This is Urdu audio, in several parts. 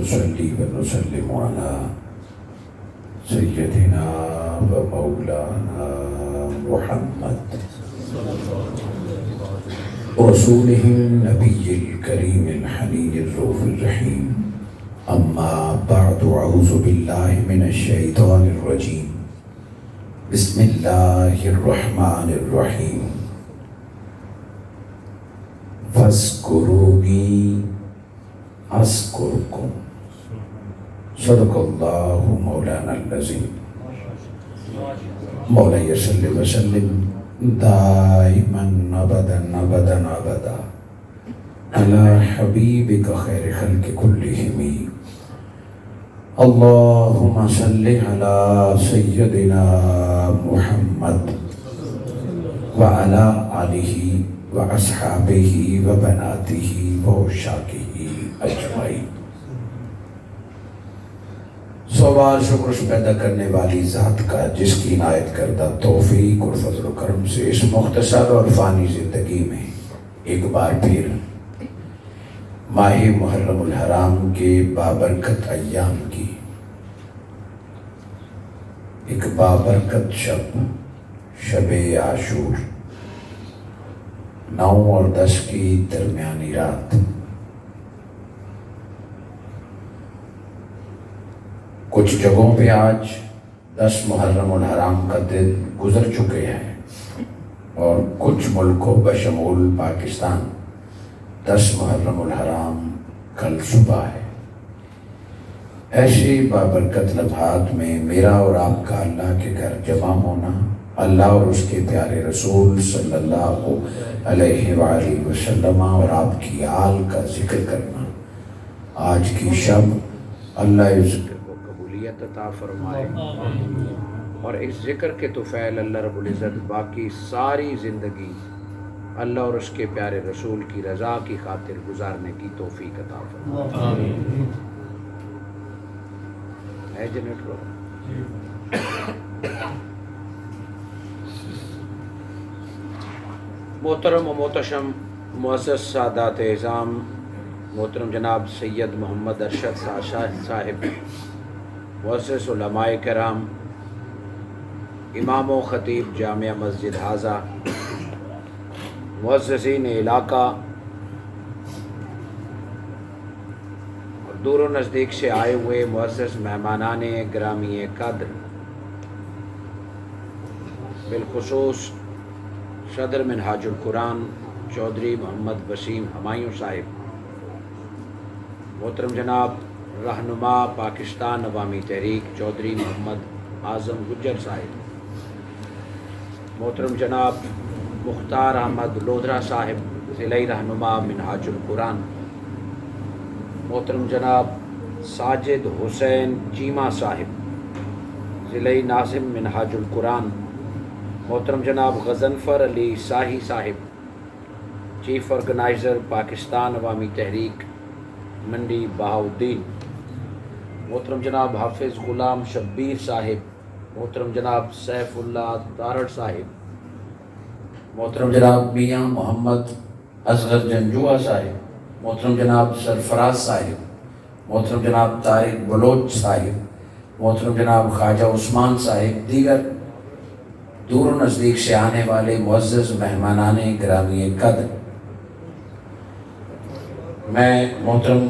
نصلي ونسلم على سيدنا ومولانا محمد رسوله النبي الكريم الحنين الرؤوف الرحيم. أما بعد، أعوذ بالله من الشيطان الرجيم. بسم الله الرحمن الرحيم. فاذكروني أذكركم. صدق الله مولانا العظيم. مولاي صل وسلم دائما أبدا أبدا أبدا على حبيبك خير خلق كلهم. اللهم صل على سيدنا محمد وعلى آله وأصحابه وبناته وعشاقه أجمعين. سو بار شکر پیدا کرنے والی ذات کا، جس کی عنایت کردہ توفیق اور فضل و کرم سے اس مختصر اور فانی زندگی میں ایک بار پھر ماہ محرم الحرام کے بابرکت ایام کی ایک بابرکت شب عاشور 9 اور 10 کی درمیانی رات، کچھ جگہوں پہ آج 10 محرم الحرام کا دن گزر چکے ہیں اور کچھ ملکوں بشمول پاکستان 10 محرم الحرام کل صبح ہے. ایسے بابرکت لمحات میں میرا اور آپ کا اللہ کے گھر جمع ہونا، اللہ اور اس کے پیارے رسول صلی اللہ علیہ وآلہ وسلم اور آپ کی آل کا ذکر کرنا، آج کی شب اللہ اس ذکر کو قبولیت عطا فرمائے اور اس ذکر کے طفیل اللہ رب العزت باقی ساری زندگی اللہ اور اس کے پیارے رسول کی رضا کی خاطر گزارنے کی توفیق عطا فرمائے. ہے جنریٹر؟ محترم و محتشم معزز سادات اعظام، محترم جناب سید محمد ارشد صاحب، معزز علماء کرام، امام و خطیب جامعہ مسجد حاضہ، معززین علاقہ اور دور و نزدیک سے آئے ہوئے معزز مہمانان گرامی قدر، بالخصوص صدر منہاج القرآن چودھری محمد وسیم ہمایوں صاحب، محترم جناب رہنما پاکستان عوامی تحریک چودھری محمد اعظم گجر صاحب، محترم جناب مختار احمد لودھرا صاحب ضلعی رہنما منہاج القرآن، محترم جناب ساجد حسین چیمہ صاحب ضلعی ناظم منہاج القرآن، محترم جناب غضنفر علی ساہی صاحب چیف آرگنائزر پاکستان عوامی تحریک منڈی بہاؤالدین، محترم جناب حافظ غلام شبیر صاحب، محترم جناب سیف اللہ تارڑ صاحب، محترم جناب میاں محمد اصغر جنجوعہ صاحب، محترم جناب سرفراز صاحب، محترم جناب طارق بلوچ صاحب، محترم جناب خواجہ عثمان صاحب، دیگر دور و نزدیک سے آنے والے معزز مہمانان گرامی قدر، میں محترم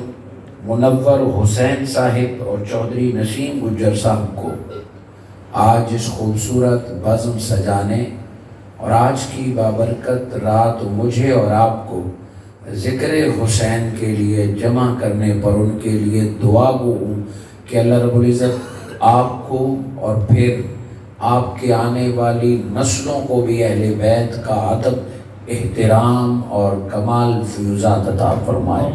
منور حسین صاحب اور چودھری نسیم گجر صاحب کو آج اس خوبصورت بزم سجانے اور آج کی بابرکت رات مجھے اور آپ کو ذکر حسین کے لیے جمع کرنے پر ان کے لیے دعا گو ہوں کہ اللہ رب العزت آپ کو اور پھر آپ کے آنے والی نسلوں کو بھی اہل بیت کا ادب، احترام اور کمال فیوزات عطا فرمائے.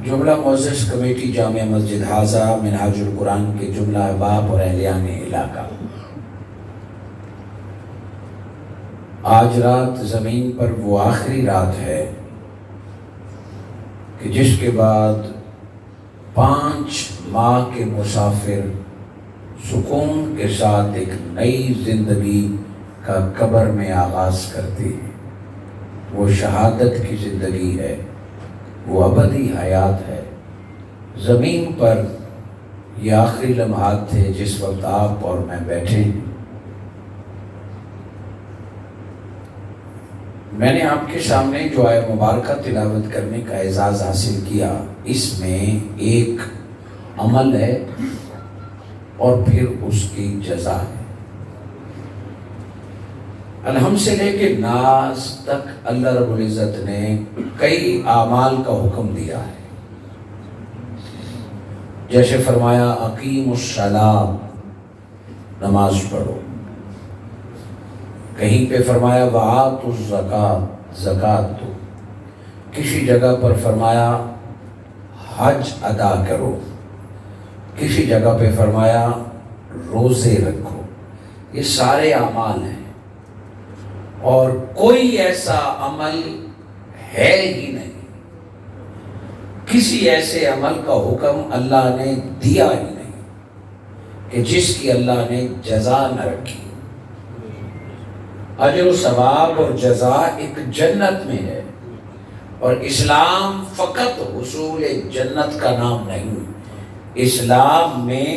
جملہ معزز کمیٹی جامعہ مسجد حاضہ منہاج القرآن کے جملہ احباب اور اہلیان علاقہ، آج رات زمین پر وہ آخری رات ہے کہ جس کے بعد 5 ماہ کے مسافر سکون کے ساتھ ایک نئی زندگی کا قبر میں آغاز کرتے ہیں. وہ شہادت کی زندگی ہے، وہ ابدی حیات ہے۔ زمین پر یہ آخری لمحات تھے جس وقت آپ اور میں بیٹھے ہیں۔ میں نے آپ کے سامنے جو آیت مبارکہ تلاوت کرنے کا اعزاز حاصل کیا، اس میں ایک عمل ہے اور پھر اس کی جزا ہے۔ الحم سے لے کے ناس تک اللہ رب العزت نے کئی اعمال کا حکم دیا ہے۔ جیسے فرمایا اقیم الصلاۃ، نماز پڑھو۔ کہیں پہ فرمایا وآتوا الزکاۃ، زکوٰۃ دو۔ کسی جگہ پر فرمایا حج ادا کرو۔ کسی جگہ پہ فرمایا روزے رکھو۔ یہ سارے اعمال ہیں، اور کوئی ایسا عمل ہے ہی نہیں، کسی ایسے عمل کا حکم اللہ نے دیا ہی نہیں کہ جس کی اللہ نے جزا نہ رکھی۔ اجر و ثواب اور جزا ایک جنت میں ہے، اور اسلام فقط حصول جنت کا نام نہیں۔ اسلام میں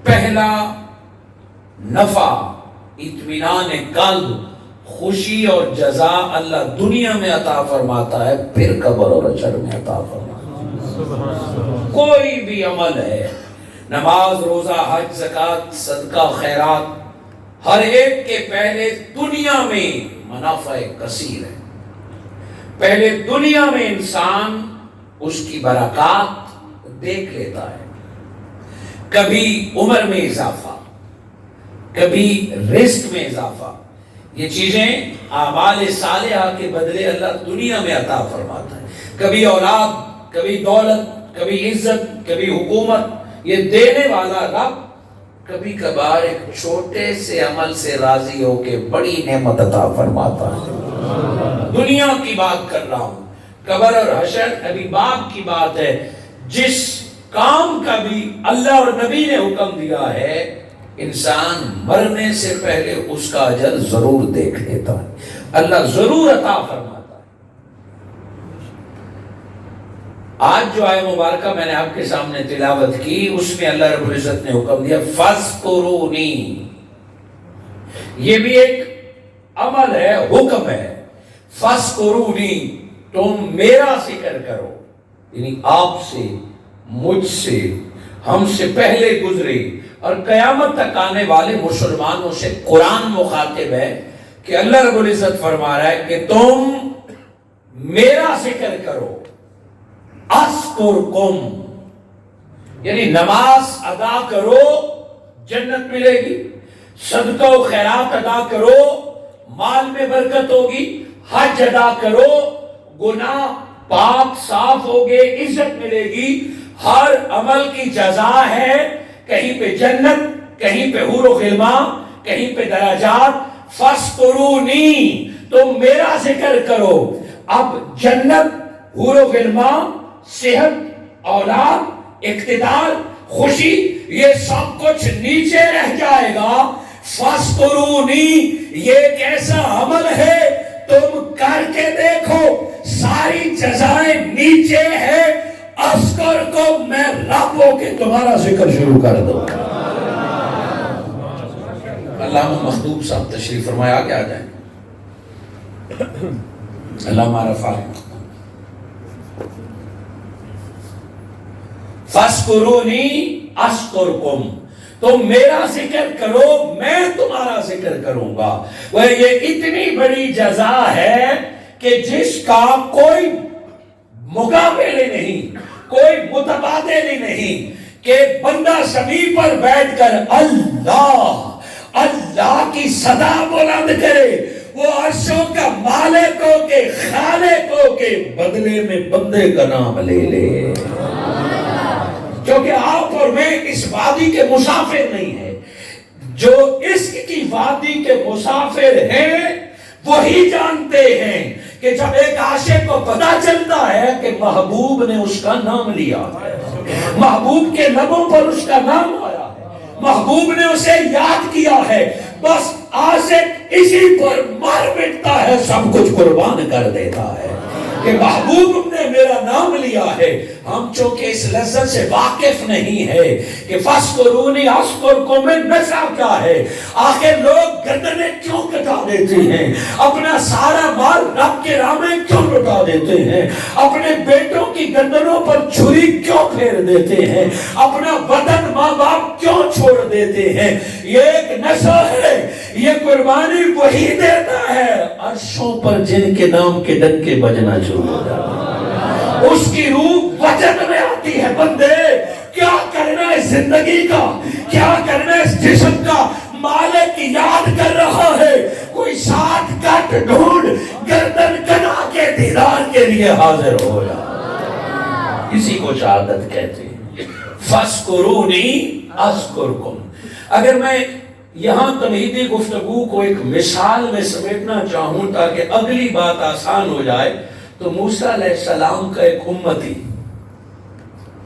پہلا نفع، اطمینان قلب، خوشی اور جزا اللہ دنیا میں عطا فرماتا ہے، پھر قبر اور حشر میں عطا فرماتا ہے۔ کوئی بھی عمل ہے، نماز، روزہ، حج، زکوٰۃ، صدقہ، خیرات، ہر ایک کے پہلے دنیا میں منافع کثیر ہے۔ پہلے دنیا میں انسان اس کی برکات دیکھ لیتا ہے، کبھی عمر میں اضافہ، کبھی رزق میں اضافہ۔ یہ چیزیں اعمال صالحہ کے بدلے اللہ دنیا میں عطا فرماتا ہے۔ کبھی اولاد، کبھی دولت، کبھی عزت، کبھی حکومت، یہ دینے والا رب کبھی کبھار ایک چھوٹے سے عمل سے راضی ہو کے بڑی نعمت عطا فرماتا ہے۔ دنیا کی بات کر رہا ہوں، قبر اور حشر ابھی بعد کی بات ہے۔ جس کام کا بھی اللہ اور نبی نے حکم دیا ہے، انسان مرنے سے پہلے اس کا اجر ضرور دیکھ لیتا ہے، اللہ ضرور عطا فرماتا ہے۔ آج جو آیت مبارکہ میں نے آپ کے سامنے تلاوت کی، اس میں اللہ رب العزت نے حکم دیا فَاذْكُرُونِی۔ یہ بھی ایک عمل ہے، حکم ہے۔ فَاذْكُرُونِی، تم میرا ذکر کرو، یعنی آپ سے، مجھ سے، ہم سے پہلے گزرے اور قیامت تک آنے والے مسلمانوں سے قرآن مخاطب ہے کہ اللہ رب العزت فرما رہا ہے کہ تم میرا ذکر کرو، اذکرکم، یعنی نماز ادا کرو جنت ملے گی، صدقہ و خیرات ادا کرو مال میں برکت ہوگی، حج ادا کرو گناہ پاک صاف ہوگے، عزت ملے گی۔ ہر عمل کی جزا ہے، کہیں پہ جنت، کہیں پہ حور و غلمان، کہیں پہ درجات۔ فَاذْكُرُونِی، تم میرا ذکر کرو۔ اب جنت، حور و غلمان، صحت، اولاد، اقتدار، خوشی، یہ سب کچھ نیچے رہ جائے گا۔ فَاذْكُرُونِی، یہ ایک ایسا عمل ہے تم کر کے دیکھو، ساری جزائیں نیچے ہے۔ اذکر کو میں رب ہو کے تمہارا ذکر شروع کر دو۔ علامہ مخدوم صاحب تشریف فرمایا، آگے آ جائیں۔ علامہ رفاعی، فَاذْكُرُونِی اذکرکم، تم میرا ذکر کرو، میں تمہارا ذکر کروں گا۔ وہ یہ اتنی بڑی جزا ہے کہ جس کا کوئی مقابلے نہیں، کوئی متبادل نہیں، کہ بندہ زمین پر بیٹھ کر اللہ اللہ کی صدا بلند کرے، وہ عرشوں کا مالک ہو کے، خالق ہو کے، بدلے میں بندے کا نام لے لے۔ کیونکہ آپ اور میں اس وادی کے مسافر نہیں ہیں، جو عشق کی وادی کے مسافر ہیں وہی جانتے ہیں کہ جب ایک عاشق کو پتہ چلتا ہے کہ محبوب نے اس کا نام لیا ہے، محبوب کے لبوں پر اس کا نام آیا ہے، محبوب نے اسے یاد کیا ہے، بس عاشق اسی پر مر مٹتا ہے، سب کچھ قربان کر دیتا ہے کہ محبوب نے میرا نام لیا ہے. ہم چونکہ اس لذت سے واقف نہیں ہے کہ فَاسْكُرُونِي أَذْكُرْكُمْ میں نشہ کیا ہے. آخر لوگ گردنیں کیوں کٹا دیتے ہیں؟ اپنا سارا مال رب کے راہ میں کیوں لٹا دیتے ہیں؟ اپنے بیٹوں کی گردنوں پر چھری کیوں پھیر دیتے ہیں؟ اپنا وطن ماں باپ کیوں چھوڑ دیتے ہیں؟ یہ ایک نشہ ہے. یہ قربانی وہی دیتا ہے عرشوں پر جن کے نام کے ڈنکے بجنا شروع ہو جاتا. اس کی روح وجن میں آتی ہے. بندے کیا کرنا ہے زندگی کا، کیا کرنا ہے اس جسم کا؟ مالک یاد کر رہا ہے. کوئی ساتھ کٹ ڈھونڈ گردن کنا کے دیدار کے لیے حاضر ہو جا. اسی کو شہادت کہتے ہیں. فَاسْكُرُونِي أَذْكُرْكُمْ. اگر میں یہاں تمہیدی گفتگو کو ایک مثال میں سمیٹنا چاہوں تاکہ اگلی بات آسان ہو جائے، تو موسیٰ علیہ السلام کا ایک امتی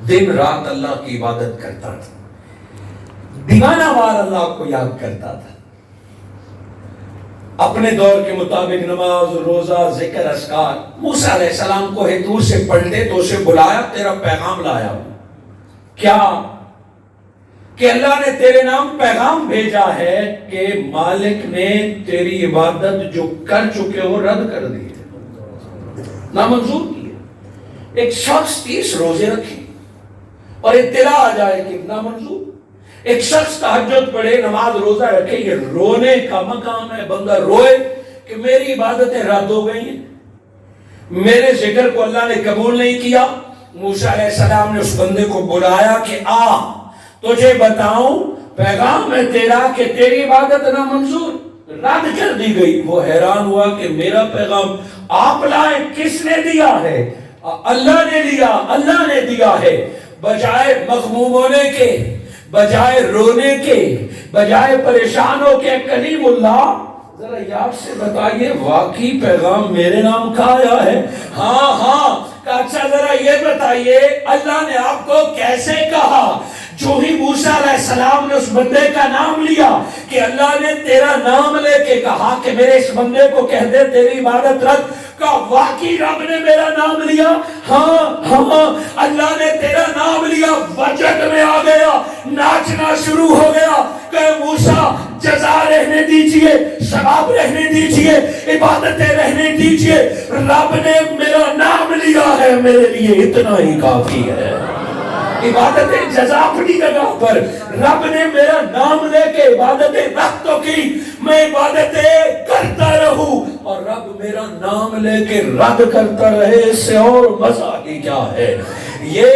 دن رات اللہ کی عبادت کرتا تھا، دیوانہ وار اللہ کو یاد کرتا تھا. اپنے دور کے مطابق نماز، روزہ، ذکر، اذکار. موسیٰ علیہ السلام کو دور سے پڑھتے تو اسے بلایا، تیرا پیغام لایا ہوں. کیا کہ اللہ نے تیرے نام پیغام بھیجا ہے کہ مالک نے تیری عبادت جو کر چکے ہو رد کر دی ہے، نامنظور کی ہے. ایک شخص 30 روزے رکھے اور اطلاع آ جائے کہ نامنظور. ایک شخص تہجد پڑھے، نماز روزہ رکھے، یہ رونے کا مقام ہے. بندہ روئے کہ میری عبادتیں رد ہو گئی ہیں، میرے ذکر کو اللہ نے قبول نہیں کیا. موسیٰ علیہ السلام نے اس بندے کو بلایا کہ آ تجھے بتاؤں، پیغام ہے تیرا کہ تیری عبادت نامنظور، رد کر دی گئی. وہ حیران ہوا کہ میرا پیغام آپ لائے، کس نے دیا ہے؟ اللہ نے دیا، اللہ نے دیا ہے. بجائے مغموم ہونے کے، بجائے رونے کے، بجائے پریشان ہو کے کلیم اللہ ذرا یاد سے بتائیے واقعی پیغام میرے نام کا آیا ہے؟ ہاں ہاں. اچھا ذرا یہ بتائیے اللہ نے آپ کو کیسے کہا؟ جو ہی موسیٰ علیہ السلام نے اس بندے کا نام لیا کہ اللہ نے تیرا نام لے کے کہا کہ میرے اس بندے کو کہہ دے تیری عبادت رد کا، واقعی رب نے میرا نام لیا. ہاں ہاں اللہ نے تیرا نام لیا. وجد میں آ گیا، ناچنا شروع ہو گیا کہ موسیٰ جزا رہنے دیجئے، ثواب رہنے دیجئے، عبادتیں رہنے دیجئے، رب نے میرا نام لیا ہے، میرے لیے اتنا ہی کافی ہے. عبادتیں جزا اپنی جگہ پر، رب نے میرا نام لے کے عبادتیں رد تو کی، میں عبادتیں کرتا رہوں اور رب میرا نام لے کے رد کرتا رہے، اس سے اور مزہ ہی کیا ہے. یہ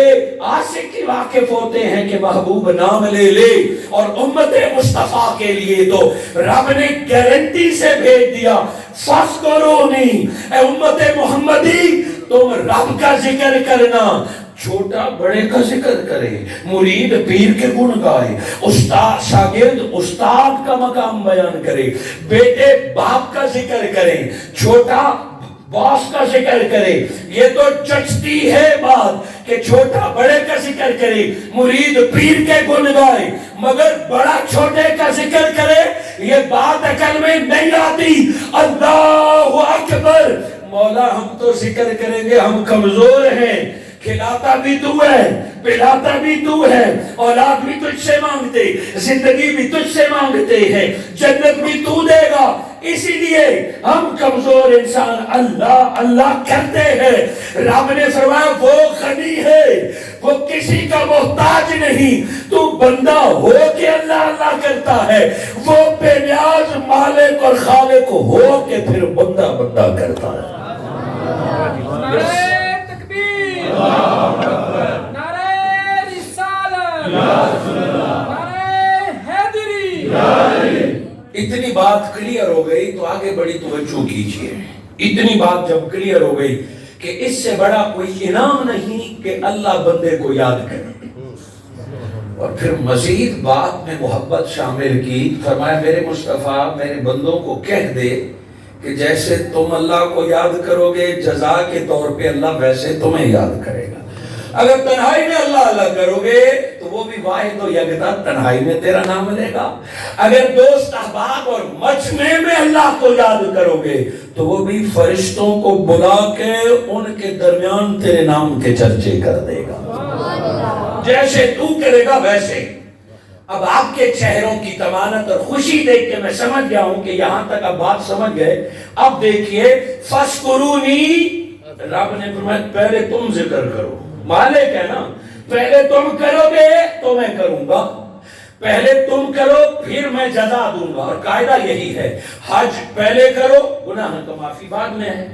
عاشق کی واقف ہوتے ہیں کہ محبوب نام لے لے، اور امت مصطفیٰ کے لیے تو رب نے گارنٹی سے بھیج دیا. فَاسْكُرُونِي، اے امت محمدی تم رب کا ذکر کرنا. چھوٹا بڑے کا ذکر کرے، مرید پیر کے گن گائے، استاد شاگرد استاد کا مقام بیان کرے، بیٹے باپ کا ذکر کرے، چھوٹا باس کا ذکر کرے. یہ تو جچتی ہے بات کہ چھوٹا بڑے کا ذکر کرے، مرید پیر کے گن گائے، مگر بڑا چھوٹے کا ذکر کرے یہ بات عقل میں نہیں آتی. اللہ اکبر. مولا ہم تو ذکر کریں گے، ہم کمزور ہیں، کھلاتا بھی تو ہے، پلاتا بھی تو ہے، اولاد بھی تجھ سے مانگتے، زندگی بھی تجھ سے مانگتے ہیں، جنت بھی تو دے گا. اسی لیے ہم کمزور انسان اللہ اللہ کرتے ہیں. رب نے فرمایا وہ غنی ہے، وہ کسی کا محتاج نہیں. تو بندہ ہو کے اللہ اللہ کرتا ہے، وہ بے نیاز مالک اور خالق ہو کے پھر بندہ بندہ کرتا ہے. نعرہ رسالت، نعرہ حیدری. اتنی بات کلیئر ہو گئی تو آگے بڑی توجہ کیجئے. اتنی بات جب کلیئر ہو گئی کہ اس سے بڑا کوئی انعام نہیں کہ اللہ بندے کو یاد کرے، اور پھر مزید بات میں محبت شامل کی. فرمایا میرے مصطفیٰ میرے بندوں کو کہہ دے کہ جیسے تم اللہ کو یاد کرو گے جزا کے طور پہ اللہ ویسے تمہیں یاد کرے گا. اگر تنہائی میں اللہ اللہ کرو گے تو وہ بھی واحد و یکتا تنہائی میں تیرا نام لے گا. اگر دوست احباب اور مجمع میں اللہ کو یاد کرو گے تو وہ بھی فرشتوں کو بلا کے ان کے درمیان تیرے نام کے چرچے کر دے گا. جیسے تو کرے گا ویسے. اب آپ کے چہروں کی طمانت اور خوشی دیکھ کے میں سمجھ گیا ہوں کہ یہاں تک اب بات سمجھ گئے. اب دیکھیے فَاسْقُرُونِي، رب نے فرمایا پہلے تم ذکر کرو. مالک ہے نا، پہلے تم کرو گے تو میں کروں گا. پہلے تم کرو پھر میں جزا دوں گا. اور قاعدہ یہی ہے، حج پہلے کرو، گناہ کا معافی بعد میں ہے.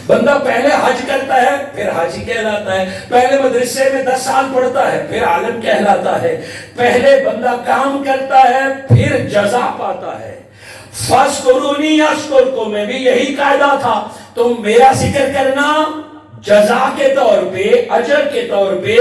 بندہ پہلے حج کرتا ہے پھر حاجی کہلاتا ہے. پہلے مدرسے میں 10 سال پڑھتا ہے پھر عالم کہلاتا ہے. پہلے بندہ کام کرتا ہے پھر جزا پاتا ہے. فَاسْقُرُونِي أَشْكُرْكُمْ میں بھی یہی قاعدہ تھا. تم میرا ذکر کرنا جزا کے طور پہ، اجر کے طور پہ،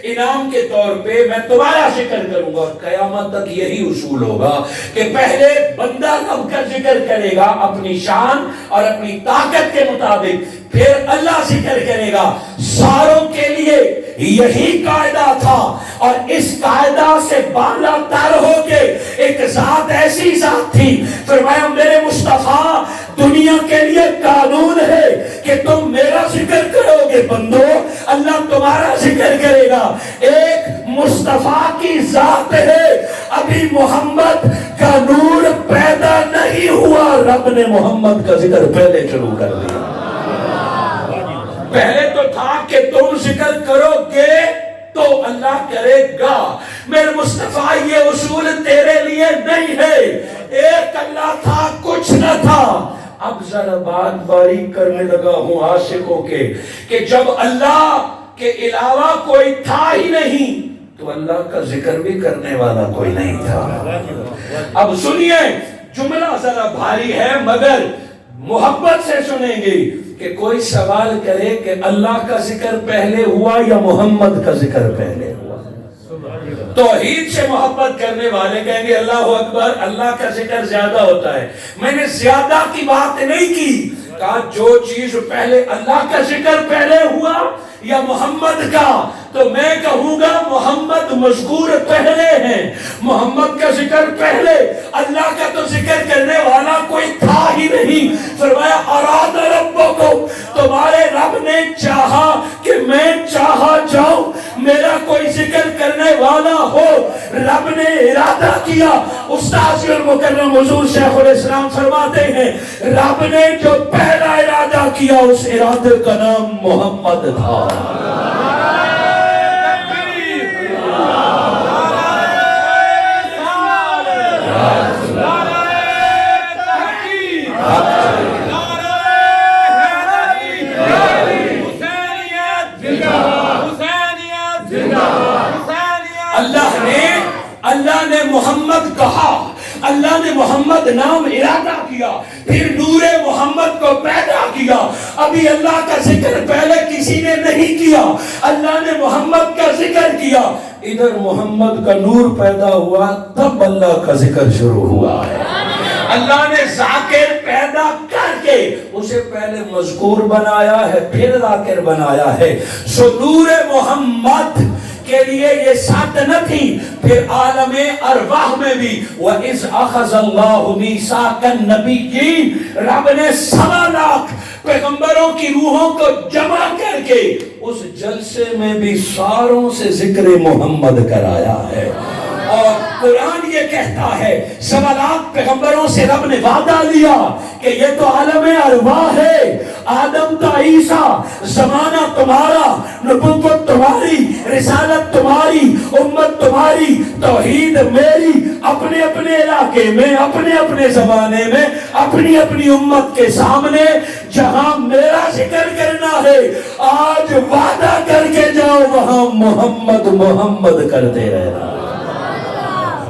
انعام کے طور پہ میں تمہارا ذکر کروں گا. اور قیامت تک یہی اصول ہوگا کہ پہلے بندہ رب کا ذکر کرے گا اپنی شان اور اپنی طاقت کے مطابق، پھر اللہ ذکر کرے گا. ساروں کے لیے یہی قاعدہ تھا. اور اس قاعدہ سے بالا تر ہو کے ایک ذات ایسی ذات تھی، فرمایا میرے مصطفیٰ دنیا کے لیے قانون ہے کہ تم میرا ذکر کرو گے بندو، اللہ تمہارا ذکر کرے گا. ایک مصطفیٰ کی ذات ہے، ابھی محمد کا نور پیدا نہیں ہوا، رب نے محمد کا ذکر پہلے شروع کر دیا. پہلے تو تھا کہ تم ذکر کرو گے تو اللہ کرے گا. میرے مصطفیٰ یہ اصول تیرے لیے نہیں ہے. ایک اللہ تھا کچھ نہ تھا. اب ذرا بات باریک کرنے لگا ہوں عاشقوں کے کہ جب اللہ کے علاوہ کوئی تھا ہی نہیں تو اللہ کا ذکر بھی کرنے والا کوئی نہیں تھا. اب سنیے، جملہ ذرا بھاری ہے مگر محبت سے سنیں گے کہ کوئی سوال کرے کہ اللہ کا ذکر پہلے ہوا یا محمد کا ذکر پہلے ہوا. توحید سے محبت کرنے والے کہیں گے اللہ اکبر، اللہ کا ذکر زیادہ ہوتا ہے. میں نے زیادہ کی بات نہیں کی، کہا جو چیز پہلے اللہ کا ذکر پہلے ہوا یا محمد کا، تو میں کہوں گا محمد مذکور پہلے ہیں، محمد کا ذکر پہلے. اللہ کا تو ذکر کرنے والا کوئی تھا ہی نہیں. فرمایا اراد ربکم، تمہارے رب نے چاہا کہ میں چاہا جاؤں میرا کوئی ذکر کرنے والا ہو. رب نے ارادہ کیا. استاذ المکرم حضور شیخ الاسلام فرماتے ہیں رب نے جو پہلا ارادہ کیا اس ارادے کا نام محمد تھا. اللہ نے محمد کہا، اللہ نے محمد نام ارادہ کیا، پھر نور محمد کو پیدا کیا. ابھی اللہ کا ذکر پہلے کسی نے نہیں کیا، اللہ نے محمد کا ذکر کیا. ادھر محمد کا نور پیدا ہوا تب اللہ کا ذکر شروع ہوا ہے. اللہ نے ذاکر پیدا کر کے اسے پہلے مذکور بنایا ہے پھر ذاکر بنایا ہے. سو نور محمد کے لیے یہ سات نہ تھی. پھر عالم ارواح میں بھی وَإِذْ أَخَذَ اللَّهُ مِيثَاقَ النَّبِيِّينَ، رب نے 1.25 لاکھ پیغمبروں کی روحوں کو جمع کر کے اس جلسے میں بھی ساروں سے ذکر محمد کرایا ہے. اور قرآن یہ کہتا ہے 1.25 لاکھ پیغمبروں سے رب نے وعدہ لیا کہ یہ تو عالم ارواح ہے، آدم تا عیسیٰ، زمانہ تمہارا، نبوت تمہاری، رسالت تمہاری، امت تمہاری، توحید میری. اپنے اپنے علاقے میں، اپنے اپنے زمانے میں، اپنی اپنی امت کے سامنے جہاں میرا ذکر کرنا ہے آج وعدہ کر کے جاؤ وہاں محمد محمد کرتے رہنا.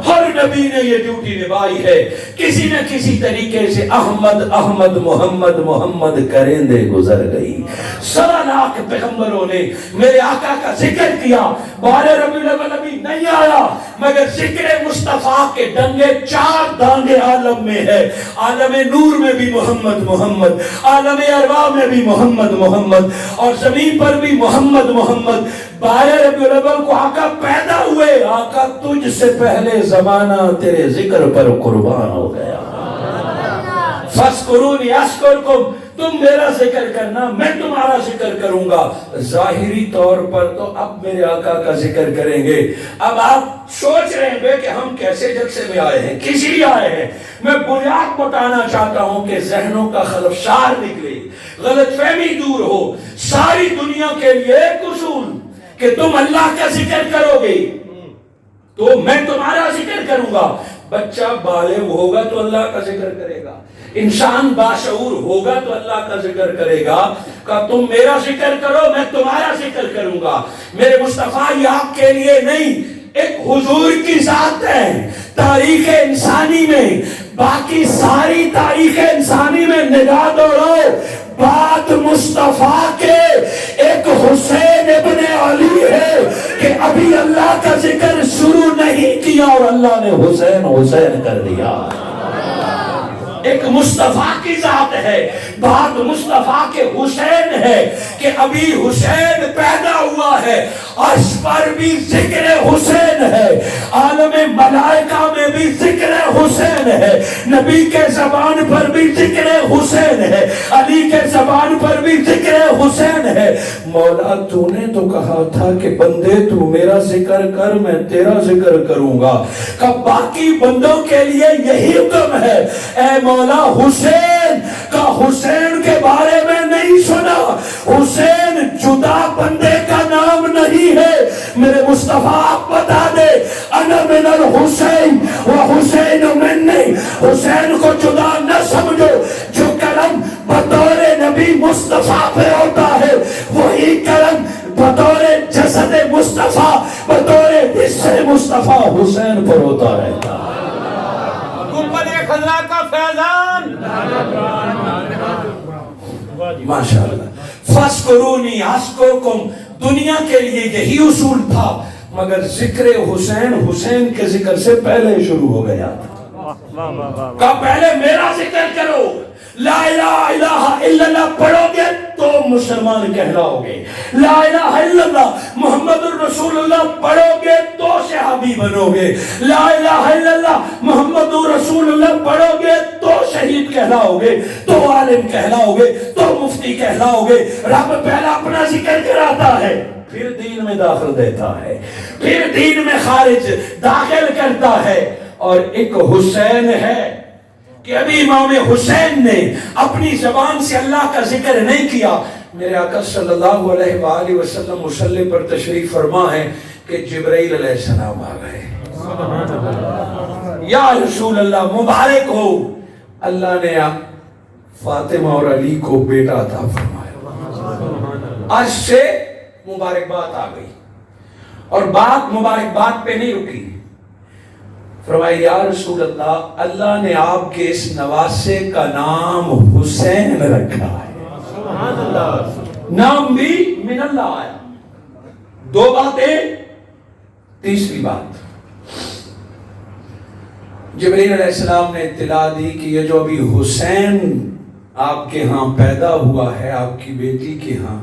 ہر نبی نے یہ ڈیوٹی نبھائی ہے. کسی نہ کسی طریقے سے احمد احمد محمد محمد کریں دے گزر گئی. 1.25 لاکھ پیغمبروں نے میرے آقا کا ذکر کیا. 12 ربیع الاول ابھی نہیں آیا مگر ذکر مصطفیٰ کے ڈنگے 4 دانگے عالم میں ہے. عالم نور میں بھی محمد محمد، عالم ارواح میں بھی محمد محمد، اور زمین پر بھی محمد محمد. 12 ربیع الاول کو آقا پیدا ہوئے، آقا تجھ سے پہلے زمانہ تیرے ذکر پر قربان ہو گیا۔ فَاذْكُرُونِي أَذْكُرْكُمْ، تم میرا ذکر کرنا میں تمہارا ذکر کروں گا۔ ظاہری طور پر تو اب میرے آقا کا ذکر کریں گے۔ اب آپ سوچ رہے ہیں کہ ہم کیسے جلسے میں آئے ہیں، کس لیے آئے ہیں؟ میں بنیاد بتانا چاہتا ہوں کہ ذہنوں کا خلفشار نکلے، غلط فہمی دور ہو۔ ساری دنیا کے لیے ایک اصول کہ تم اللہ کا ذکر کرو گے تو میں تمہارا ذکر کروں گا۔ بچہ بالغ ہوگا تو اللہ کا ذکر کرے گا، انسان باشعور ہوگا تو اللہ کا ذکر کرے گا۔ کہ تم میرا ذکر کرو میں تمہارا ذکر کروں گا۔ میرے مصطفیٰ یہ آپ کے لیے نہیں، ایک حضور کی ذات ہے تاریخ انسانی میں، باقی ساری تاریخ انسانی میں نگاہ دوڑو، بات مصطفیٰ کے ایک حسین ابن علی ہے کہ ابھی اللہ کا ذکر شروع نہیں کیا اور اللہ نے حسین حسین کر دیا۔ ایک مصطفیٰ کی ذات ہے، بات مصطفیٰ کے حسین ہے کہ ابھی حسین پیدا ہوا ہے، عرش پر بھی ذکر حسین ہے، عالم ملائکہ میں بھی ذکر حسین ہے، نبی کے زبان پر بھی ذکر حسین ہے، علی کے زبان پر بھی ذکر حسین ہے۔ مولا تو نے تو کہا تھا کہ بندے تو میرا ذکر کر میں تیرا ذکر کروں گا، کہ باقی بندوں کے لیے یہی حکم ہے۔ اے مولا حسین کا حسین کے بارے میں نہیں سنا، حسین جدا بندے کا نام نہیں ہے۔ میرے مصطفیٰ آپ بتا دے انا من الحسین و حسین منی، حسین کو جدا نہ سمجھو، جو کرم بطور نبی مصطفیٰ پہ ہوتا ہے وہی کرم بطور جسد مصطفیٰ، بطور حصہ مصطفیٰ حسین پر ہوتا رہتا ہے۔ خزرہ کا فیضان ماشاءاللہ۔ فَاذْكُرُونِي أَذْكُرْكُمْ، دنیا کے لیے یہی اصول تھا، مگر ذکر حسین حسین کے ذکر سے پہلے شروع ہو گیا تھا۔ کہ پہلے میرا ذکر کرو، لا الہ الا اللہ پڑھو گے تو مسلمان کہلاؤ گے، لا الہ الا اللہ محمد الرسول اللہ پڑھو گے تو صحابی بنو گے، لا الہ الا اللہ محمد الرسول اللہ پڑھو گے تو شہید کہلاؤ گے، تو عالم کہلاؤ گے، تو مفتی کہلاؤ گے۔ رب پہلا اپنا ذکر کراتا ہے، پھر دین میں داخل دیتا ہے، پھر دین میں خارج داخل کرتا ہے۔ اور ایک حسین ہے کہ ابھی امام حسین نے اپنی زبان سے اللہ کا ذکر نہیں کیا۔ میرے آقا صلی اللہ علیہ وآلہ وسلم مصلی پر تشریف فرما ہے کہ جبرائیل علیہ السلام آ گئے۔ یا رسول اللہ مبارک ہو، اللہ نے فاطمہ اور علی کو بیٹا عطا فرمایا۔ عرش سے مبارکباد آ گئی، اور بات مبارکباد پہ نہیں رکی۔ فرمایا یا رسول اللہ، اللہ نے آپ کے اس نواسے کا نام حسین رکھا ہے۔ نام بھی من اللہ آیا۔ دو باتیں، تیسری بات، جبرائیل علیہ السلام نے اطلاع دی کہ یہ جو ابھی حسین آپ کے ہاں پیدا ہوا ہے آپ کی بیٹی کے ہاں،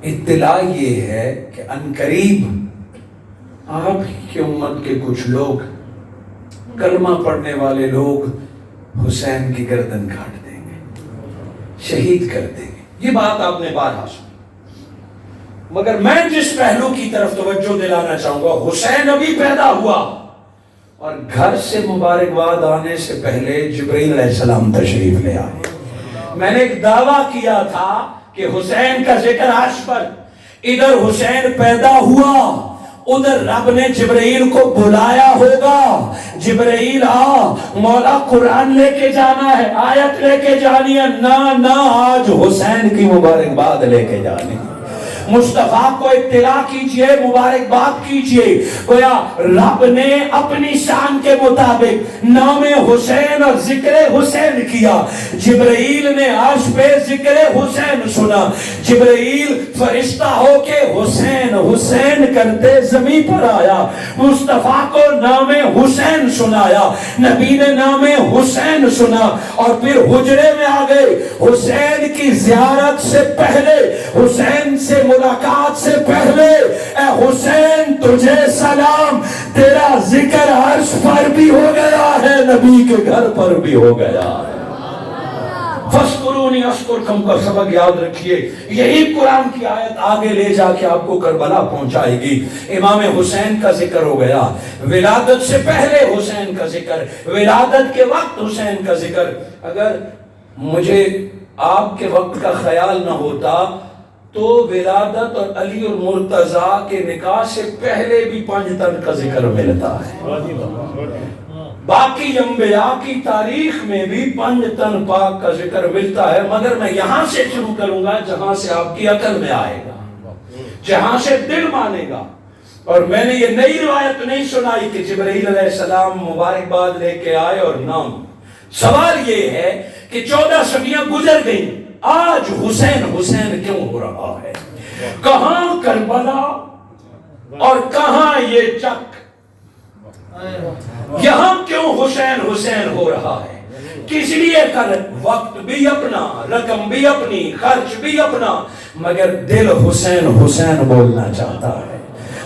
اطلاع یہ ہے کہ عنقریب آپ کی امت کے کچھ لوگ، کلمہ پڑھنے والے لوگ حسین کی گردن کاٹ دیں گے، شہید کر دیں گے۔ یہ بات آپ نے بارہا سنی، مگر میں جس پہلو کی طرف توجہ دلانا چاہوں گا، حسین ابھی پیدا ہوا اور گھر سے مبارکباد آنے سے پہلے جبرائیل علیہ السلام تشریف لے آئے۔ میں نے ایک دعویٰ کیا تھا کہ حسین کا ذکر عرش پر، ادھر حسین پیدا ہوا، ادھر رب نے جبرائیل کو بلایا ہوگا، جبرائیل آ، مولا قرآن لے کے جانا ہے، آیت لے کے جانی ہے، نہ آج حسین کی مبارکباد لے کے جانی ہے۔ مصطفیٰ کو اطلاع کیجئے، مبارکباد کیجئے، گویا رب نے اپنی شان کے مطابق نام حسین اور ذکر حسین کیا۔ جبرائیل نے عرش پہ ذکر حسین سنا، جبرائیل فرشتہ ہو کے حسین حسین کرتے زمین پر آیا، مصطفیٰ کو نام حسین سنایا، نبی نے نام حسین سنا، اور پھر حجرے میں آ گئے۔ حسین کی زیارت سے پہلے، حسین سے ملاقات سے پہلے اے حسین تجھے سلام، تیرا ذکر عرش پر بھی ہو گیا ہے، نبی کے گھر پر بھی ہو گیا ہے۔ فَاسْكُرُونِي أَشْكُرْكُمْ کا سبق یاد رکھیے، یہی قرآن کی آیت آگے لے جا کے آپ کو کربلا پہنچائے گی۔ امام حسین کا ذکر ہو گیا، ولادت سے پہلے حسین کا ذکر، ولادت کے وقت حسین کا ذکر۔ اگر مجھے آپ کے وقت کا خیال نہ ہوتا تو ولادت اور علی اور مرتضیٰ کے نکاح سے پہلے بھی 5 تن کا ذکر ملتا ہے۔ باقی انبیاء کی تاریخ میں بھی 5 تن پاک کا ذکر ملتا ہے، مگر میں یہاں سے شروع کروں گا جہاں سے آپ کی عقل میں آئے گا، جہاں سے دل مانے گا۔ اور میں نے یہ نئی روایت نہیں سنائی کہ جبرائیل علیہ السلام مبارکباد لے کے آئے اور نام۔ سوال یہ ہے کہ 14 صدیاں گزر گئیں، آج حسین حسین کیوں ہو رہا ہے؟ کہاں کربلا اور کہاں یہ چک؟ یہاں کیوں حسین حسین ہو رہا ہے؟ کس لیے کر وقت بھی اپنا، رقم بھی اپنی، خرچ بھی اپنا، مگر دل حسین حسین بولنا چاہتا ہے،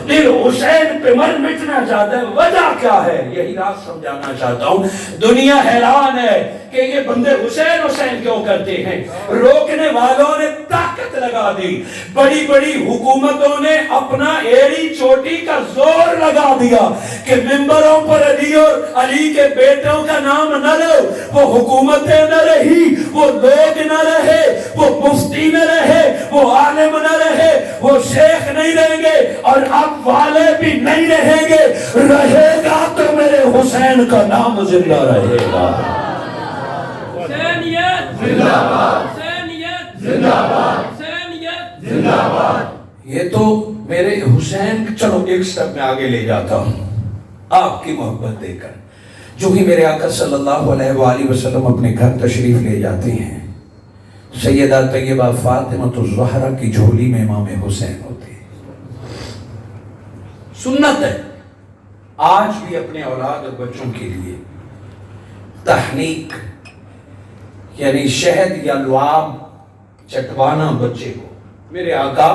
دل حسین پہ مر مٹنا چاہتا ہے۔ وجہ کیا ہے؟ یہی راز سمجھانا چاہتا ہوں۔ دنیا حیران ہے کہ یہ بندے حسین حسین کیوں کرتے ہیں۔ روکنے والوں نے طاقت لگا دی، بڑی بڑی حکومتوں نے اپنا ایڑی چوٹی کا زور لگا دیا کہ ممبروں پر علی اور علی کے بیٹوں کا نام نہ لو۔ وہ حکومتیں نہ رہی، وہ لوگ نہ رہے، وہ مفتی نہ رہے، وہ عالم نہ رہے، وہ شیخ نہیں رہیں گے، اور اب والے بھی نہیں رہیں گے۔ رہے گا تو میرے حسین کا نام زندہ رہے گا۔ حسینیت زندہ باد، حسینیت زندہ باد، حسینیت زندہ باد۔ یہ تو میرے حسین، چلو ایک سٹیپ میں آگے لے جاتا ہوں آپ کی محبت دے کر۔ جو ہی میرے آقا صلی اللہ علیہ وآلہ وسلم اپنے گھر تشریف لے جاتے ہیں، سیدہ طیبہ فاطمہ الزہرا کی جھولی میں امام حسین ہوتے ہیں۔ سنت ہے آج بھی اپنے اولاد اور بچوں کے لیے تحنیک یعنی شہد یا لعاب چٹوانا بچے کو۔ میرے آقا